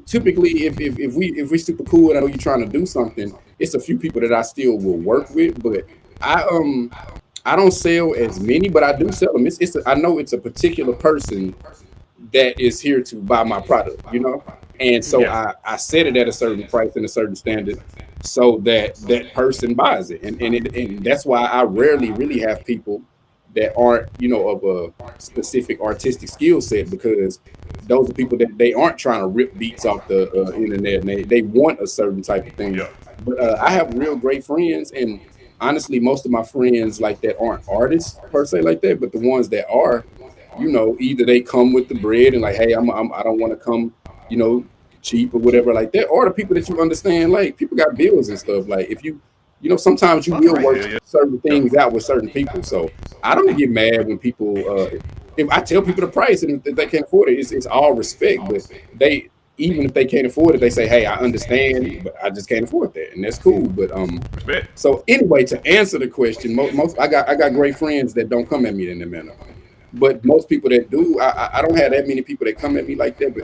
typically if we super cool and I know you're trying to do something, it's a few people that I still will work with, but I don't sell as many, but I do sell them. I know it's a particular person that is here to buy my product, and so I set it at a certain price and a certain standard so that that person buys it, and that's why I rarely really have people that aren't of a specific artistic skill set, because those are people that they aren't trying to rip beats off the internet, and they want a certain type of thing. But I have real great friends, and honestly, most of my friends like that aren't artists per se like that, but the ones that are, either they come with the bread and like, hey, I don't want to come, cheap or whatever like that, or the people that you understand, like people got bills and stuff. Like if sometimes you will work certain things out with certain people. So I don't get mad when people, if I tell people the price and if they can't afford it, it's all respect. But even if they can't afford it, they say, hey, I understand, but I just can't afford that. And that's cool. But so anyway, to answer the question, most I got great friends that don't come at me in that manner. But most people that do, I don't have that many people that come at me like that.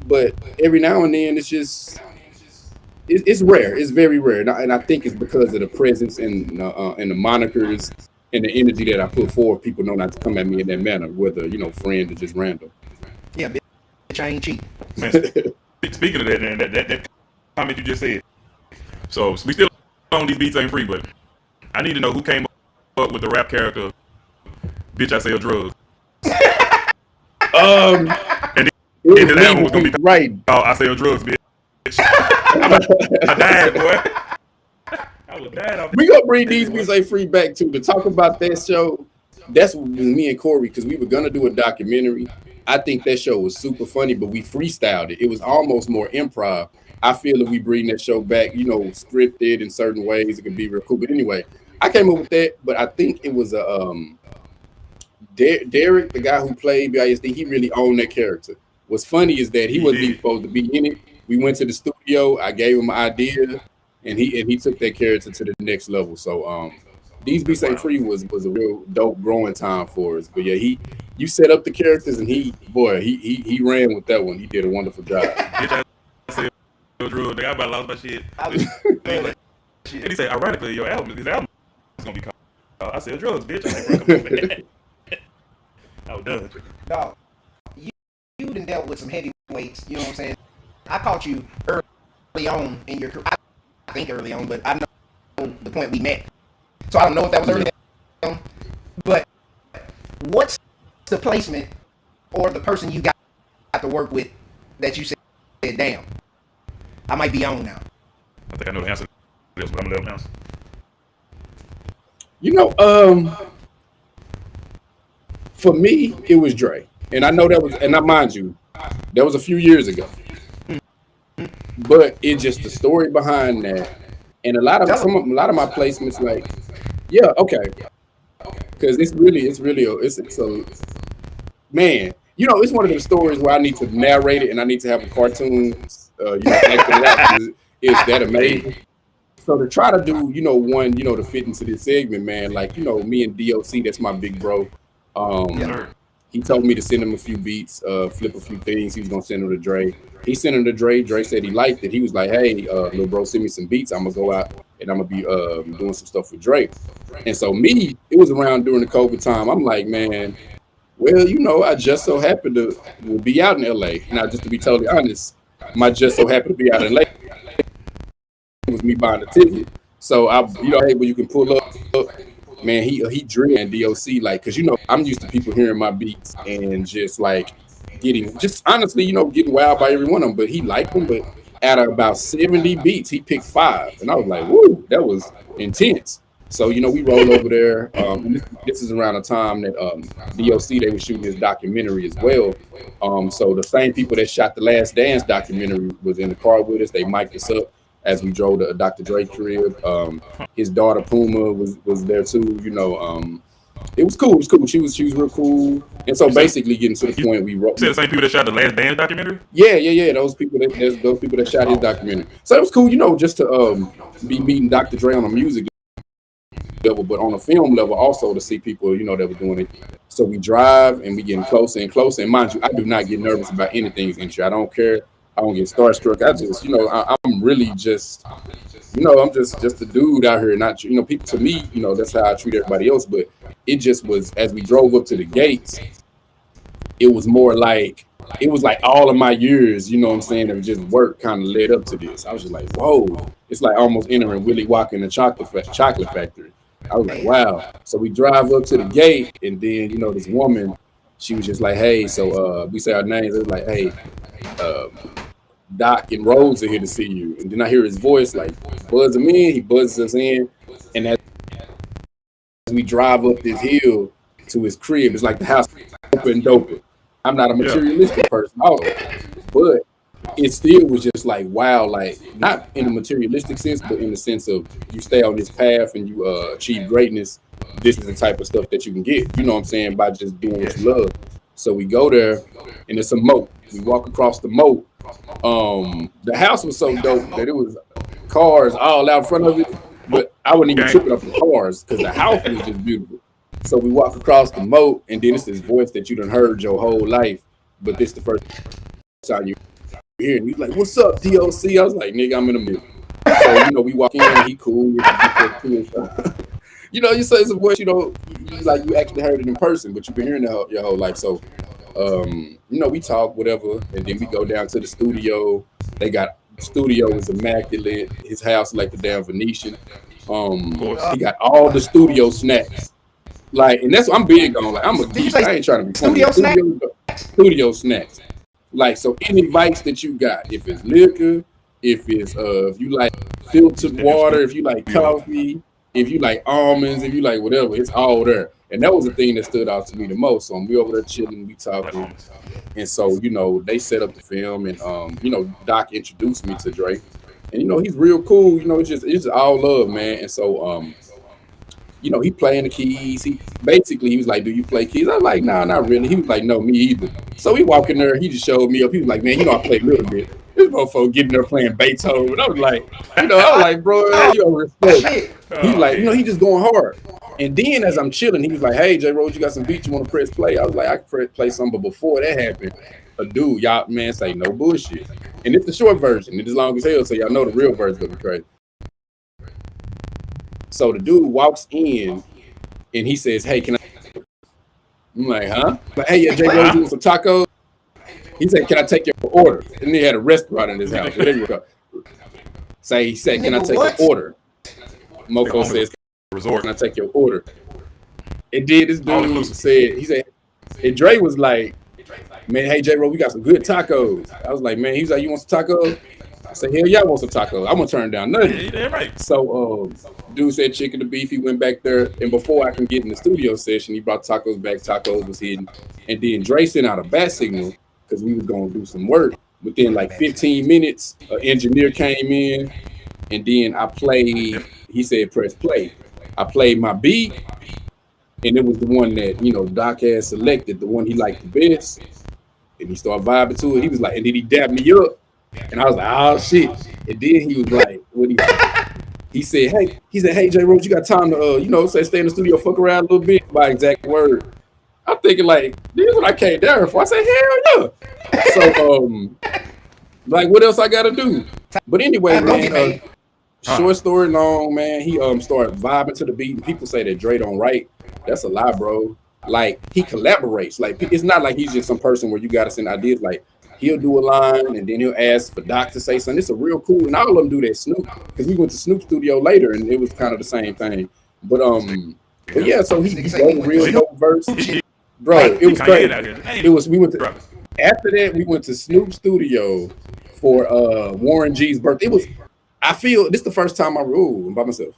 But every now and then it's rare. It's very rare. And I think it's because of the presence and the monikers and the energy that I put forward. People know not to come at me in that manner, whether, friend or just random. Yeah, bitch, I ain't cheap. Man, speaking of that comment you just said, so we still on these beats ain't free, but I need to know who came up with the rap character, bitch, I sell drugs. And then his album was going to be right. Oh, I sell drugs, bitch. I died, boy. I was dying. We gonna bring these beats ain't free back too to talk about that show. That's me and Corey, because we were gonna do a documentary. I think that show was super funny, but we freestyled it. It was almost more improv. I feel if we bring that show back, scripted in certain ways, it could be real cool. But anyway, I came up with that, but I think it was Derek, the guy who played BISD, he really owned that character. What's funny is that he wasn't even supposed to be in it. We went to the studio, I gave him an idea, and he took that character to the next level. So These Beats Ain't Free was a real dope growing time for us. But yeah, you set up the characters, and he ran with that one. He did a wonderful job. I about lost my shit. And he said, ironically, his album is gonna be called I Sell Drugs, bitch. I was done. Dog, you done dealt with some heavyweights, you know what I'm saying? I caught you early on in your career. I think early on, but I know the point we met. So I don't know if that was early on. But what's the placement or the person you got to work with that you said, damn, I might be on now? I think I know the answer to this, but I'm gonna let him answer. For me, it was Dre. And I know that was, and I mind you, that was a few years ago. But it's just the story behind that. And a lot of my placements, like, yeah, okay. Because it's a man, it's one of those stories where I need to narrate it and I need to have a cartoon, is that amazing? So to try to do, one, to fit into this segment, man, like, me and DOC, that's my big bro. He told me to send him a few beats, flip a few things. He was gonna send them to Dre. He sent him to Dre. Dre said he liked it. He was like, "Hey, little bro, send me some beats. I'm gonna go out and I'm gonna be doing some stuff with Dre." And so it was around during the COVID time. I'm like, man, well, I just so happened to be out in LA. Now, just to be totally honest, my just so happened to be out in LA. It was me buying the ticket. So hey, you can pull up. Man, he Dre and DOC, like, cause I'm used to people hearing my beats and just like getting wild by every one of them. But he liked them. But out of about 70 beats, he picked 5, and I was like, woo, that was intense. So we roll over there. This is around the time that DOC they were shooting this documentary as well. So the same people that shot the Last Dance documentary was in the car with us. They mic'd us up as we drove to Dr. Dre crib. His daughter Puma was there too. It was cool. It was cool. She was real cool. And so basically, getting to the point, we wrote. You said the same people that shot the Last Dance documentary? Yeah. Those people that shot his documentary. So it was cool, just to be meeting Dr. Dre on a music level, but on a film level also to see people, that were doing it. So we drive and we getting closer and closer. And mind you, I do not get nervous about anything's entry. I don't care. I don't get starstruck. I just, I'm really just, I'm just a dude out here. Not, people to me, that's how I treat everybody else. But it just was, as we drove up to the gates, it was more like, it was like all of my years, of just work kind of led up to this. I was just like, whoa, it's like almost entering Willy Wonka in the chocolate factory. I was like, wow. So we drive up to the gate, and then, this woman, she was just like, hey, so we say our names. It was like, hey, Doc and Rhodes are here to see you. And then I hear his voice like buzz him in. He buzzes us in. And as we drive up this hill to his crib, it's like the house doper and doper. I'm not a materialistic person, but it still was just like, wow, like not in a materialistic sense, but in the sense of you stay on this path and you achieve greatness. This is the type of stuff that you can get, by just doing what you love. So we go there and it's a moat. We walk across the moat. The house was so dope that it was cars all out in front of it, but I wasn't even tripping up the cars because the house was just beautiful. So we walk across the moat, and then it's this voice that you done heard your whole life, but this the first time you hear, and he's like, "What's up, DOC?" I was like, "Nigga, I'm in the middle." So we walk in, and he cool. You say it's a voice, like you actually heard it in person, but you've been hearing it your whole life. So, we talk whatever, and then we go down to the studio. They got studio is immaculate. His house is like the damn Venetian. He got all the studio snacks. Like, and that's what I'm big on. Like, I'm a geek. I ain't trying to be studio snacks. Studio snacks. Like, so any vice that you got, if it's liquor, if it's if you like filtered water, if you like coffee, if you like almonds, if you like whatever, it's all there. And that was the thing that stood out to me the most. So we over there chilling, we talking, and so they set up the film, and Doc introduced me to Drake, and he's real cool. It's just all love, man. And so he playing the keys. He was like, "Do you play keys?" I was like, "Nah, not really." He was like, "No, me either." So we walk in there. He just showed me up. He was like, "Man, I play a little bit." This motherfucker getting there playing Beethoven. I was like, "Bro, you don't respect." He's like, he just going hard. And then as I'm chilling, he was like, "Hey, J. Rhodes, you got some beats you want to press play?" I was like, "I can play some," but before that happened, a dude, y'all, man, say no bullshit. And it's the short version. It's long as hell, so y'all know the real version gonna be crazy. So the dude walks in and he says, "Hey, can I?" I'm like, "Huh?" Like, "Hey, yeah, J. Rhodes, you want some tacos?" He said, "Can I take your order?" And he had a restaurant in his house. So there you go. So he said, "Can I take your order?" Mofo says, "Can I take your order?" And then this dude said, and Dre was like, "Man, hey, J. Rhodes, we got some good tacos." I was like, "Man," he was like, "You want some tacos?" I said, "Hell yeah, I want some tacos. I'm gonna turn down nothing." Yeah, right. So dude said chicken to beef. He went back there, and before I can get in the studio session, he brought tacos back. Tacos was hidden, and then Dre sent out a bat signal because we was gonna do some work. Within like 15 minutes, an engineer came in, and then I played. He said, "Press play." I played my beat, and it was the one that Doc had selected, the one he liked the best, and he started vibing to it. He was like, and then he dapped me up. And I was like, "Oh shit!" And then he was like, "What?" He said, "Hey, J. Rhodes, you got time to stay in the studio, fuck around a little bit." By exact word. I'm thinking like, this is what I came down here for. I said, "Hell yeah!" So like, what else I gotta do? But anyway, man. Short story long, man. He started vibing to the beat, and people say that Dre don't write. That's a lie, bro. Like, he collaborates. Like, it's not like he's just some person where you gotta send ideas. Like, he'll do a line and then he'll ask for Doc to say something. It's a real cool, and all of them do that. Snoop, because we went to Snoop's studio later and it was kind of the same thing. But yeah, so he wrote a real dope verse. Bro, it was crazy. After that, we went to Snoop's studio for Warren G's birthday. I feel this is the first time I'm by myself.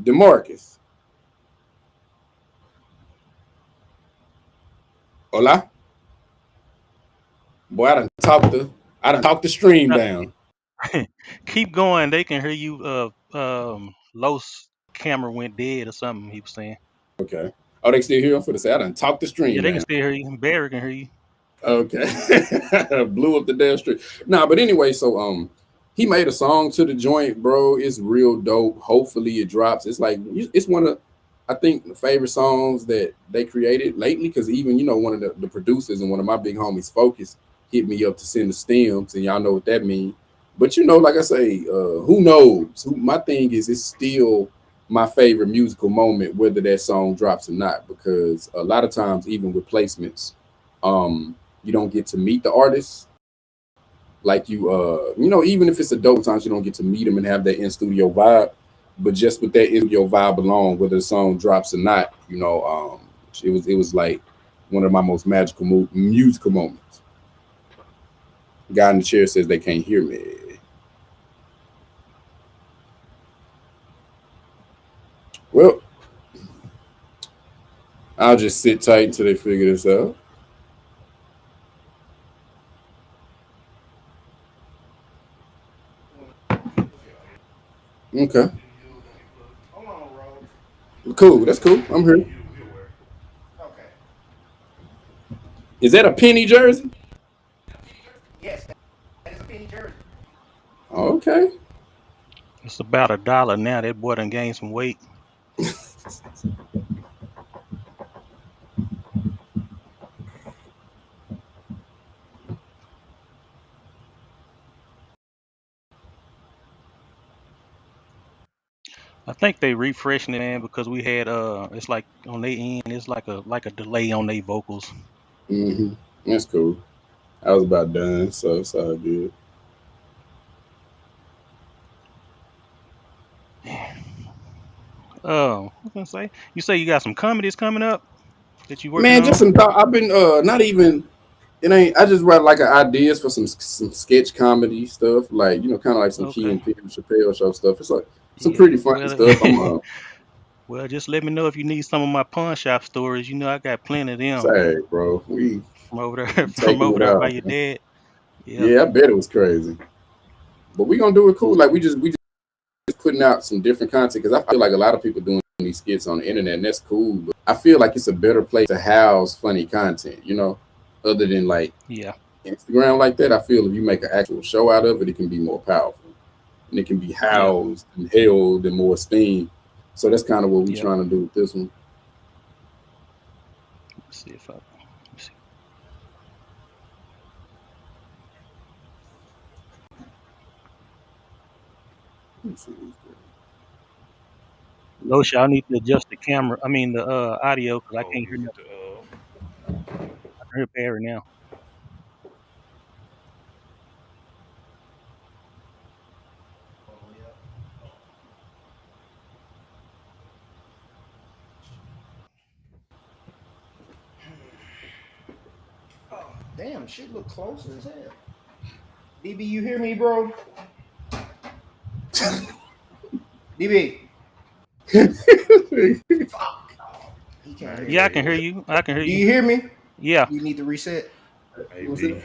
DeMarcus. Hola. Boy, I done talked the stream down. Keep going. They can hear you. Los camera went dead or something. He was saying. Okay. Oh, they still here for the say I done talked the Yeah, stream they can down. still hear you. Barry can hear you. Okay. Blew up the damn street. Nah, but anyway, so he made a song to the joint, bro. It's real dope. Hopefully it drops. It's like it's one of I think the favorite songs that they created lately, because even one of the producers and one of my big homies, Focus, hit me up to send the stems, and y'all know what that means. But like I say, who knows? My thing is it's still my favorite musical moment, whether that song drops or not, because a lot of times, even with placements, you don't get to meet the artist. Like even if it's a dope, times you don't get to meet them and have that in studio vibe. But just with that in studio vibe alone, whether the song drops or not, it was like one of my most magical musical moments. Guy in the chair says they can't hear me. Well, I'll just sit tight until they figure this out. Okay. Hold on, Rhodes. Cool. That's cool. I'm here. Okay. Is that a Penny jersey? Yes, that is a Penny jersey. Okay. It's about $1 now. That boy done gained some weight. I think they refreshing it, man, because we had it's like on their end, it's like a delay on their vocals. That's cool. I was about done, so it's all good. I was gonna say, you say you got some comedies coming up that you working Man, just on? some thought. I've been not even. It ain't. I just write like ideas for some sketch comedy stuff, like kind of like some Key Okay. and Peele Chappelle show stuff. It's like some Yeah. pretty funny stuff. I'm Well, just let me know if you need some of my pawn shop stories. I got plenty of them say, bro, we from over there, from taking over it there by out. your dad. Yeah. Yeah, I bet it was crazy, but we gonna do it cool. Like we just putting out some different content, because I feel like a lot of people doing these skits on the internet, and that's cool. But I feel like it's a better place to house funny content, other than like Yeah. Instagram like that. I feel if you make an actual show out of it, it can be more powerful, and it can be Yeah. housed and held and more esteemed. So that's kind of what we're Yeah. trying to do with this one. Let's see if I. Let's see. Lotion, I need to adjust the camera. I mean the audio, because I can't hear nothing. I can hear Barry now. Oh, damn, shit look closer as hell. DB, you hear me, bro? DB. Fuck. He can't hear Yeah, I me. can hear you. I can hear Do you. you hear me? Yeah. You need to reset. Maybe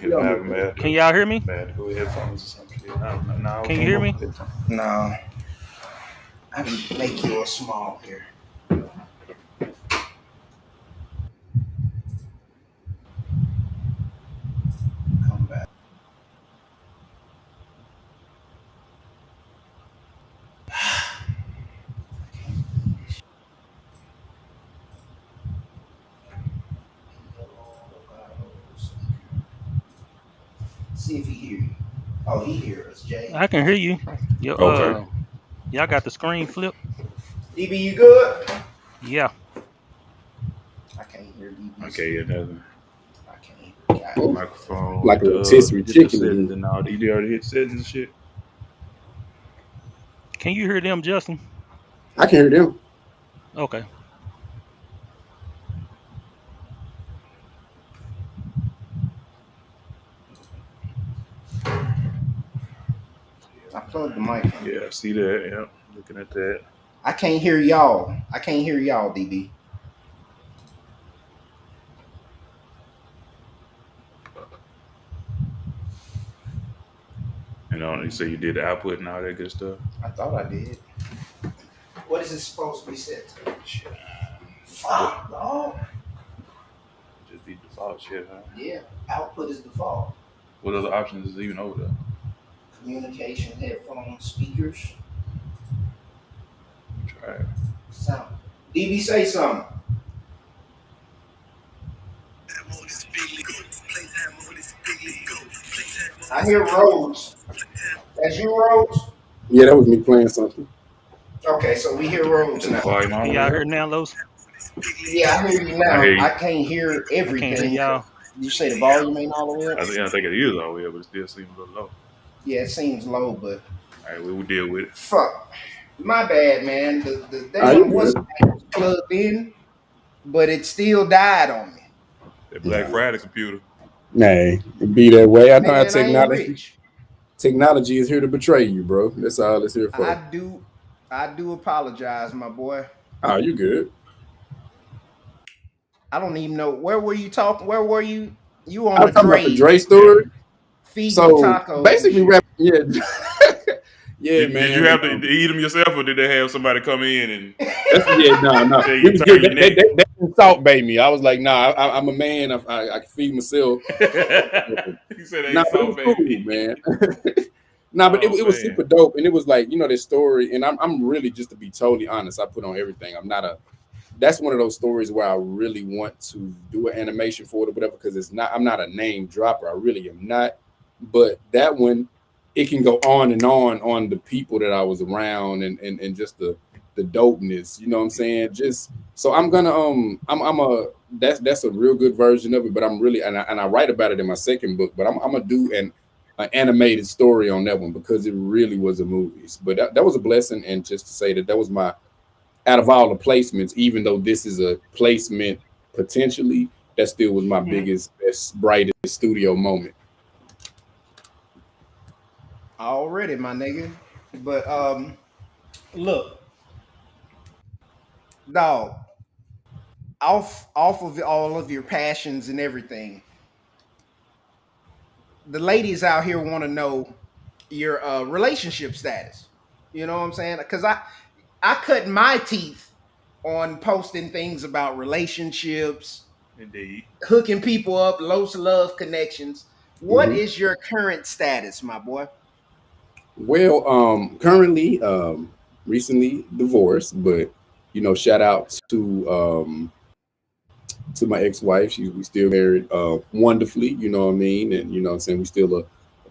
Can y'all hear me? bad go headphones or some shit. No, Can you hear me? No. I can make yours small here. Come back. See if he hear you. Oh, he hear us, Jay. I can hear you. Yo, Okay. y'all got the screen flipped? DB, you good? Yeah. I can't hear DB. Okay, yeah, nothing. I can't hear Oh, Microphone. like a rotisserie chicken. And all. You already hit settings and shit. Can you hear them, Justin? I can hear them. Okay. I plugged the mic. Yeah, I see that. Yeah, looking at that. I can't hear y'all. I can't hear y'all, DB. You know, you say you did the output and all that good stuff. I thought I did. What is it supposed to be set to? Fuck, dog. Just the default shit, huh? Yeah, output is default. What other options is even over there? Communication, headphones, speakers. Try it. Sound. DB, say something. I hear Rhodes. That's you, Rhodes? Yeah, that was me playing something. Okay, so we hear Rhodes now. Can y'all hear now, Los? Yeah, I hear you now. I hear you. I can't hear everything. I can't hear y'all. You say the volume ain't all the way up? I think it is all the way up, but it still seems a little low. Yeah, it seems low, but All right, we will deal with it. fuck. My bad, man. The thing was plugged in, but it still died on me. That Black Friday computer. Nah, it be that way. I know how technology. Technology is here to betray you, bro. That's all it's here for. I do apologize, my boy. Oh, you good? I don't even know where were you talking. Where were you? You on I was the talking about the Dre story. Feeding so tacos. Basically, yeah, yeah, man. Did you have to eat them yourself, or did they have somebody come in and? No. They didn't salt bait me. I was like, nah, I'm a man. I can feed myself. He said they salt bait me, man. Nah, but it was super dope, and it was like, you know, this story, and I'm really, just to be totally honest, I put on everything. That's one of those stories where I really want to do an animation for it or whatever, because I'm not a name dropper. I really am not. But that one, it can go on and on the people that I was around and just the dopeness, you know what I'm saying? Just so I'm gonna that's a real good version of it, but I'm really and I write about it in my second book, but I'm gonna do an animated story on that one because it really was a movie. But that was a blessing, and just to say that was my, out of all the placements, even though this is a placement potentially, that still was my biggest, best, brightest studio moment. Already, my nigga. But look, dog, off of all of your passions and everything, the ladies out here want to know your relationship status. You know what I'm saying? Because I cut my teeth on posting things about relationships, indeed, hooking people up, low love connections. What is your current status, my boy? Well, currently, recently divorced, but you know, shout out to my ex-wife. We still married wonderfully, you know what I mean, and you know what I'm saying, we still are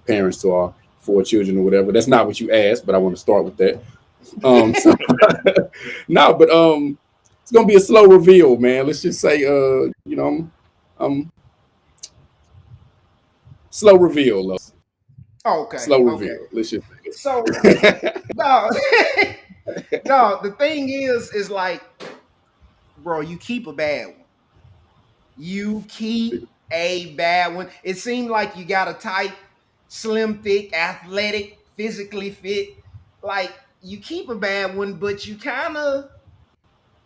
parents to our 4 children or whatever. That's not what you asked, but I want to start with that. No, but it's gonna be a slow reveal, man. Let's just say, you know, slow reveal. Okay. Slow reveal. Okay. Let's just so no, the thing is like, bro, you keep a bad one. You keep a bad one. It seemed like you got a tight, slim, thick, athletic, physically fit. Like, you keep a bad one, but you kind of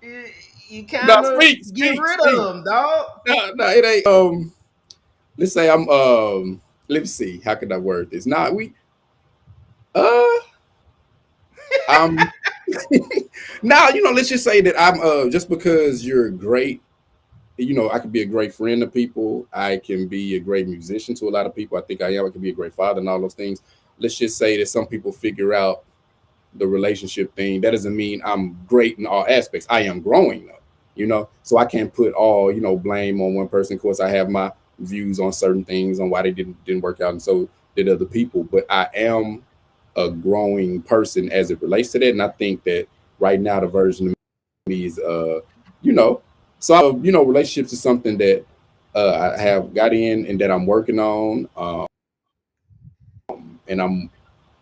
get rid of them, dog. No, it ain't. Let's say I'm. Let's see. How can I word this? Nah, now, you know, let's just say that I'm just because you're great, you know, I can be a great friend to people. I can be a great musician to a lot of people. I think I am. I can be a great father and all those things. Let's just say that some people figure out the relationship thing. That doesn't mean I'm great in all aspects. I am growing though, you know, so I can't put all, you know, blame on one person. Of course, I have my views on certain things, on why they didn't work out, and so did other people. But I am a growing person as it relates to that, and I think that right now the version of me is, you know, so you know, relationships is something that I have got in and that I'm working on, and I'm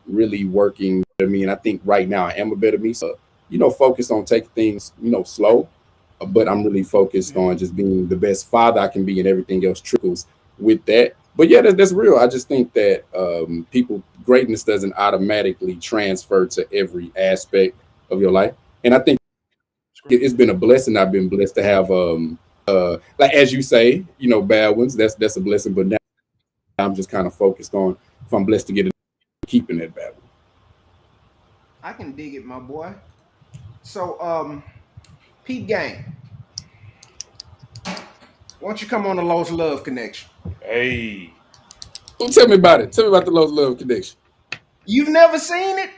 really working. I mean, I think right now I am a better me, so you know, focused on taking things, you know, slow, but I'm really focused on just being the best father I can be, and everything else trickles with that. But yeah, that's real. I just think that greatness doesn't automatically transfer to every aspect of your life. And I think it's been a blessing. I've been blessed to have like as you say, you know, bad ones. That's a blessing. But now I'm just kind of focused on if I'm blessed to get it, keeping that bad one. I can dig it, my boy. So, Pete Gang, why don't you come on the Lost Love Connection? Hey. Well, tell me about it. Tell me about the Lost Love Connection. You've never seen it?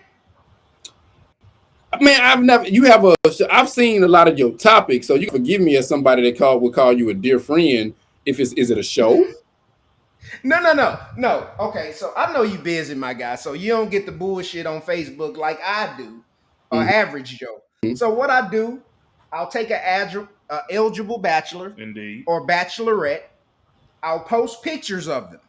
Man, I've never. You have a. I've seen a lot of your topics, so you can forgive me as somebody that would call you a dear friend. If it's is it a show? No. Okay, so I know you busy, my guy. So you don't get the bullshit on Facebook like I do, average Joe. So what I do, I'll take an eligible bachelor, indeed, or bachelorette. I'll post pictures of them,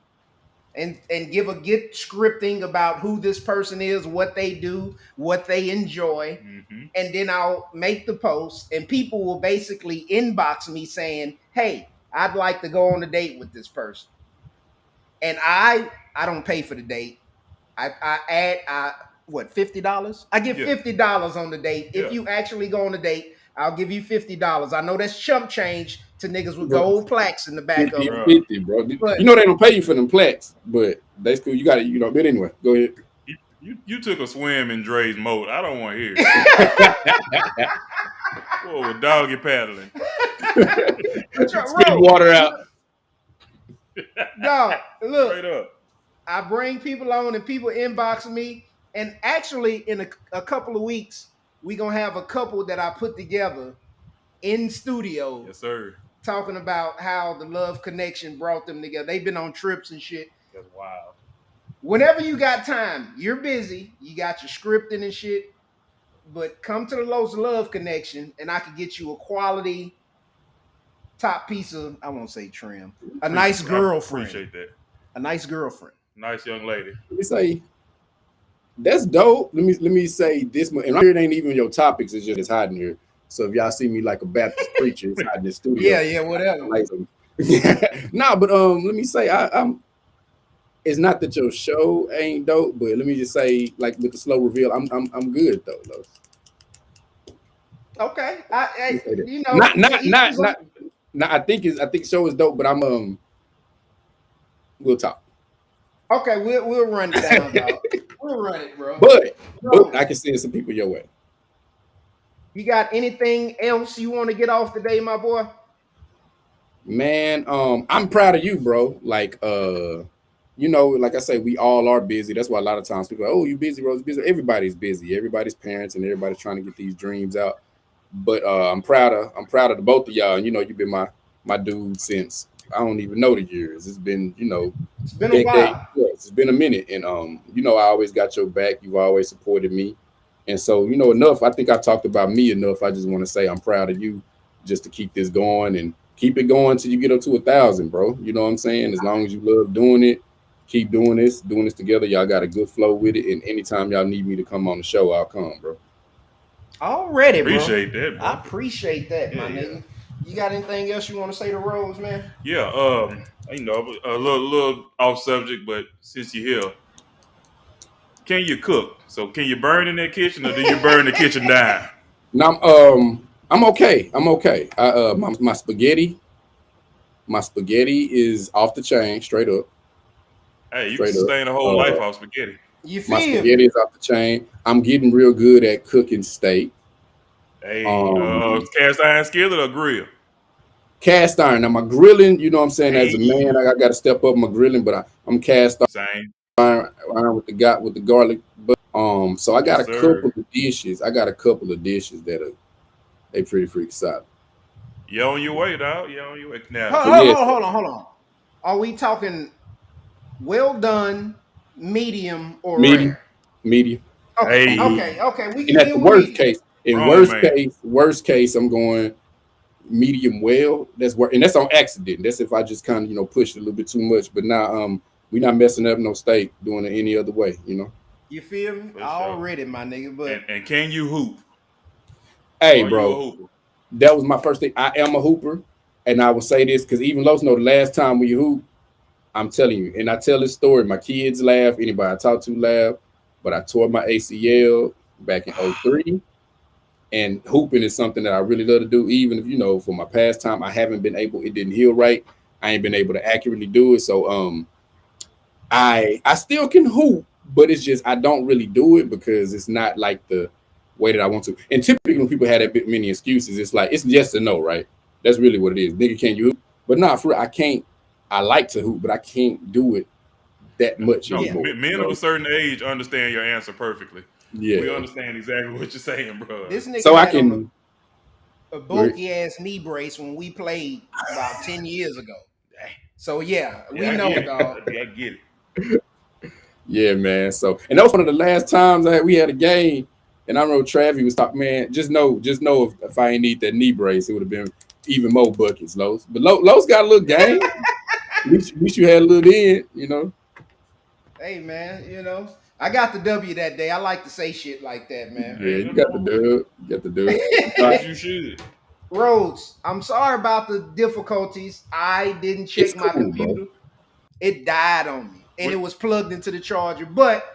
and give a good scripting about who this person is, what they do, what they enjoy, and then I'll make the post, and people will basically inbox me saying, "Hey, I'd like to go on a date with this person." And I don't pay for the date. I add what, $50? I give $50 on the date. If you actually go on the date, I'll give you $50. I know that's chump change to niggas with gold plaques in the back of them. 50, bro. But, you know they don't pay you for them plaques, but that's cool. You got it. You know. But anyway, go ahead. You took a swim in Dre's moat. I don't want to hear it. Whoa, doggy paddling. Spit water out. No, look. Straight up. I bring people on and people inbox me. And actually, in a couple of weeks, we're going to have a couple that I put together in studio. Yes, sir. Talking about how the Love Connection brought them together. They've been on trips and shit. That's wild. Whenever you got time, you're busy. You got your scripting and shit. But come to the Lost Love Connection and I can get you a quality top piece of, I won't say trim, a nice girlfriend. Appreciate that. A nice girlfriend. Nice young lady. Let me say, that's dope. Let me say this, and here it ain't even your topics. It's just hiding here. So if y'all see me like a Baptist preacher, it's hiding in the studio. Yeah, whatever. Nah, but let me say, I'm. It's not that your show ain't dope, but let me just say, like with the slow reveal, I'm good though. Okay, you know, not. I think show is dope, but we'll talk. Okay, we'll run it down, dog. We'll run it, bro. But I can send some people your way. You got anything else you want to get off today, my boy? Man, I'm proud of you, bro. Like, you know, like I say, we all are busy. That's why a lot of times people are, oh, you busy, Rhodes, busy. Everybody's busy. Everybody's parents and everybody's trying to get these dreams out. But I'm proud of the both of y'all. And you know, you've been my dude since I don't even know the years. It's been, you know, it's been a while. Yeah, it's been a minute. And you know, I always got your back. You've always supported me. And so, you know, enough. I think I talked about me enough. I just want to say I'm proud of you just to keep this going and keep it going till you get up to 1,000, bro. You know what I'm saying? As long as you love doing it, keep doing this together. Y'all got a good flow with it. And anytime y'all need me to come on the show, I'll come, bro. Already, bro. Appreciate that, bro. I appreciate that, my nigga. You got anything else you want to say to Rhodes, man? Yeah, you know, a little off subject, but since you're here, can you cook? So can you burn in that kitchen, or do you burn the kitchen down? No, I'm okay. My spaghetti is off the chain, straight up. Hey, you can sustain a whole life off spaghetti. You feel my spaghetti is off the chain. I'm getting real good at cooking steak. Hey, cast iron skillet or grill? Cast iron. Now my grilling, you know what I'm saying, as a man, I got to step up my grilling, but I'm cast iron with the garlic. But so I got a couple of dishes. That they pretty freak solid. You're on your way, dog. You're on your way now. Hold on. Are we talking well done, medium, or rare? Medium. Okay. We can and at the worst case, I'm going medium well. And that's on accident. That's if I just kind of, you know, push it a little bit too much. But now we're not messing up no steak doing it any other way, you know. You feel me? Already, my nigga. But and can you hoop? Hey, bro, that was my first thing. I am a hooper, and I will say this because even Los know the last time we hoop, I'm telling you, and I tell this story. My kids laugh. Anybody I talk to laugh. But I tore my ACL back in 2003. And hooping is something that I really love to do, even if, you know, for my pastime, I haven't been able, it didn't heal right. I ain't been able to accurately do it. So I still can hoop, but it's just I don't really do it because it's not like the way that I want to. And typically when people have that bit many excuses, it's like it's yes or no, right? That's really what it is. Nigga, can you hoop? But not for I can't. I like to hoop, but I can't do it that much anymore. Men of a certain age understand your answer perfectly. Yeah, we understand exactly what you're saying, bro. This nigga so I can a bulky ass knee brace when we played about 10 years ago. So yeah, we know, dog. I get it. Yeah, man. So, and that was one of the last times we had a game, and I remember Travis was talking, man, just know if I ain't need that knee brace, it would have been even more buckets, Los. But Los got a little game. At least you had a little in, you know. Hey, man, you know, I got the W that day. I like to say shit like that, man. Yeah, you got the dub. You got the dub. You should. Rhodes, I'm sorry about the difficulties. I didn't check my computer. Bro. It died on me, and it was plugged into the charger. But,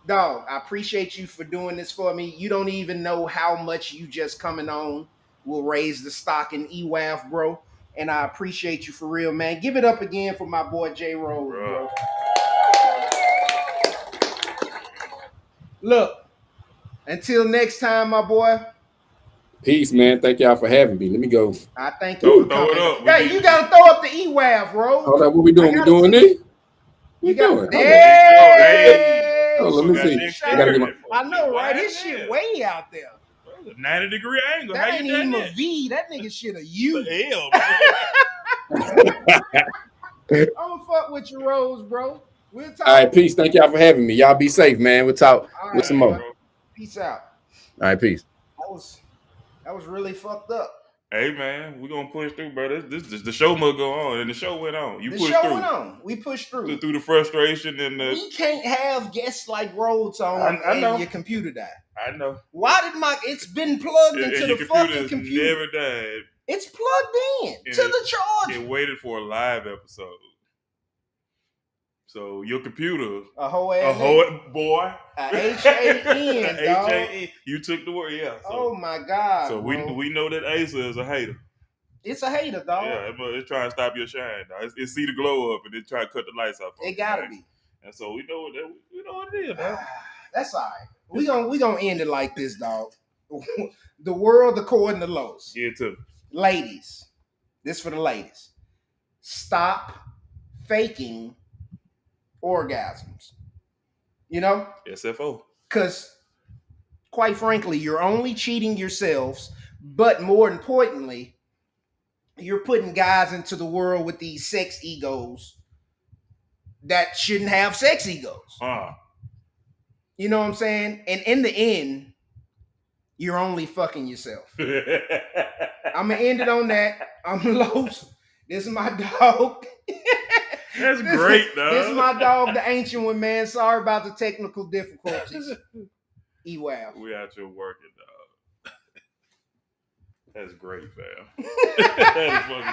dog, I appreciate you for doing this for me. You don't even know how much you just coming on will raise the stock in EWAF, bro. And I appreciate you for real, man. Give it up again for my boy J. Rhodes, bro. Look, until next time, my boy. Peace, man. Thank y'all for having me. Let me go. I thank you. Throw it up. Hey, you gotta throw up the EWAF, bro. Hold on, what we doing? We doing this? You doing? Hey! Oh, let me see. I know, right? This shit way out there. 90-degree angle. That ain't even a V. That nigga shit a U. I'm gonna fuck with your Rose, bro. We'll talk. All right, peace. Thank y'all for having me. Y'all be safe, man. We'll talk with some more. Peace out. All right, peace. That was really fucked up. Hey, man, we're going to push through, bro. The show must go on, and the show went on. The show went on. We pushed through. Through the frustration and the... We can't have guests like Rhodes on and your computer died. I know. Why did it's been plugged into the fucking computer. Never died. It's plugged in to the charger. It waited for a live episode. So your computer, a whole boy, H-A-N, dog. H-A-N. You took the word, yeah. So, oh my God. So we know that Asa is a hater. It's a hater, dog. Yeah, it's trying to stop your shine, dog. It see the glow up and it try to cut the lights off. It gotta be. And so we know what it is, dog. That's all right. We gonna end it like this, dog. The world according to Los. Yeah, too. Ladies, this for the ladies. Stop faking orgasms. You know? SFO. Because, quite frankly, you're only cheating yourselves, but more importantly, you're putting guys into the world with these sex egos that shouldn't have sex egos. You know what I'm saying? And in the end, you're only fucking yourself. I'm going to end it on that. I'm Los. This is my dog. That's great, dog. This is my dog, the ancient one, man. Sorry about the technical difficulties. EWAF. We out here working, dog. That's great, fam. That is fucking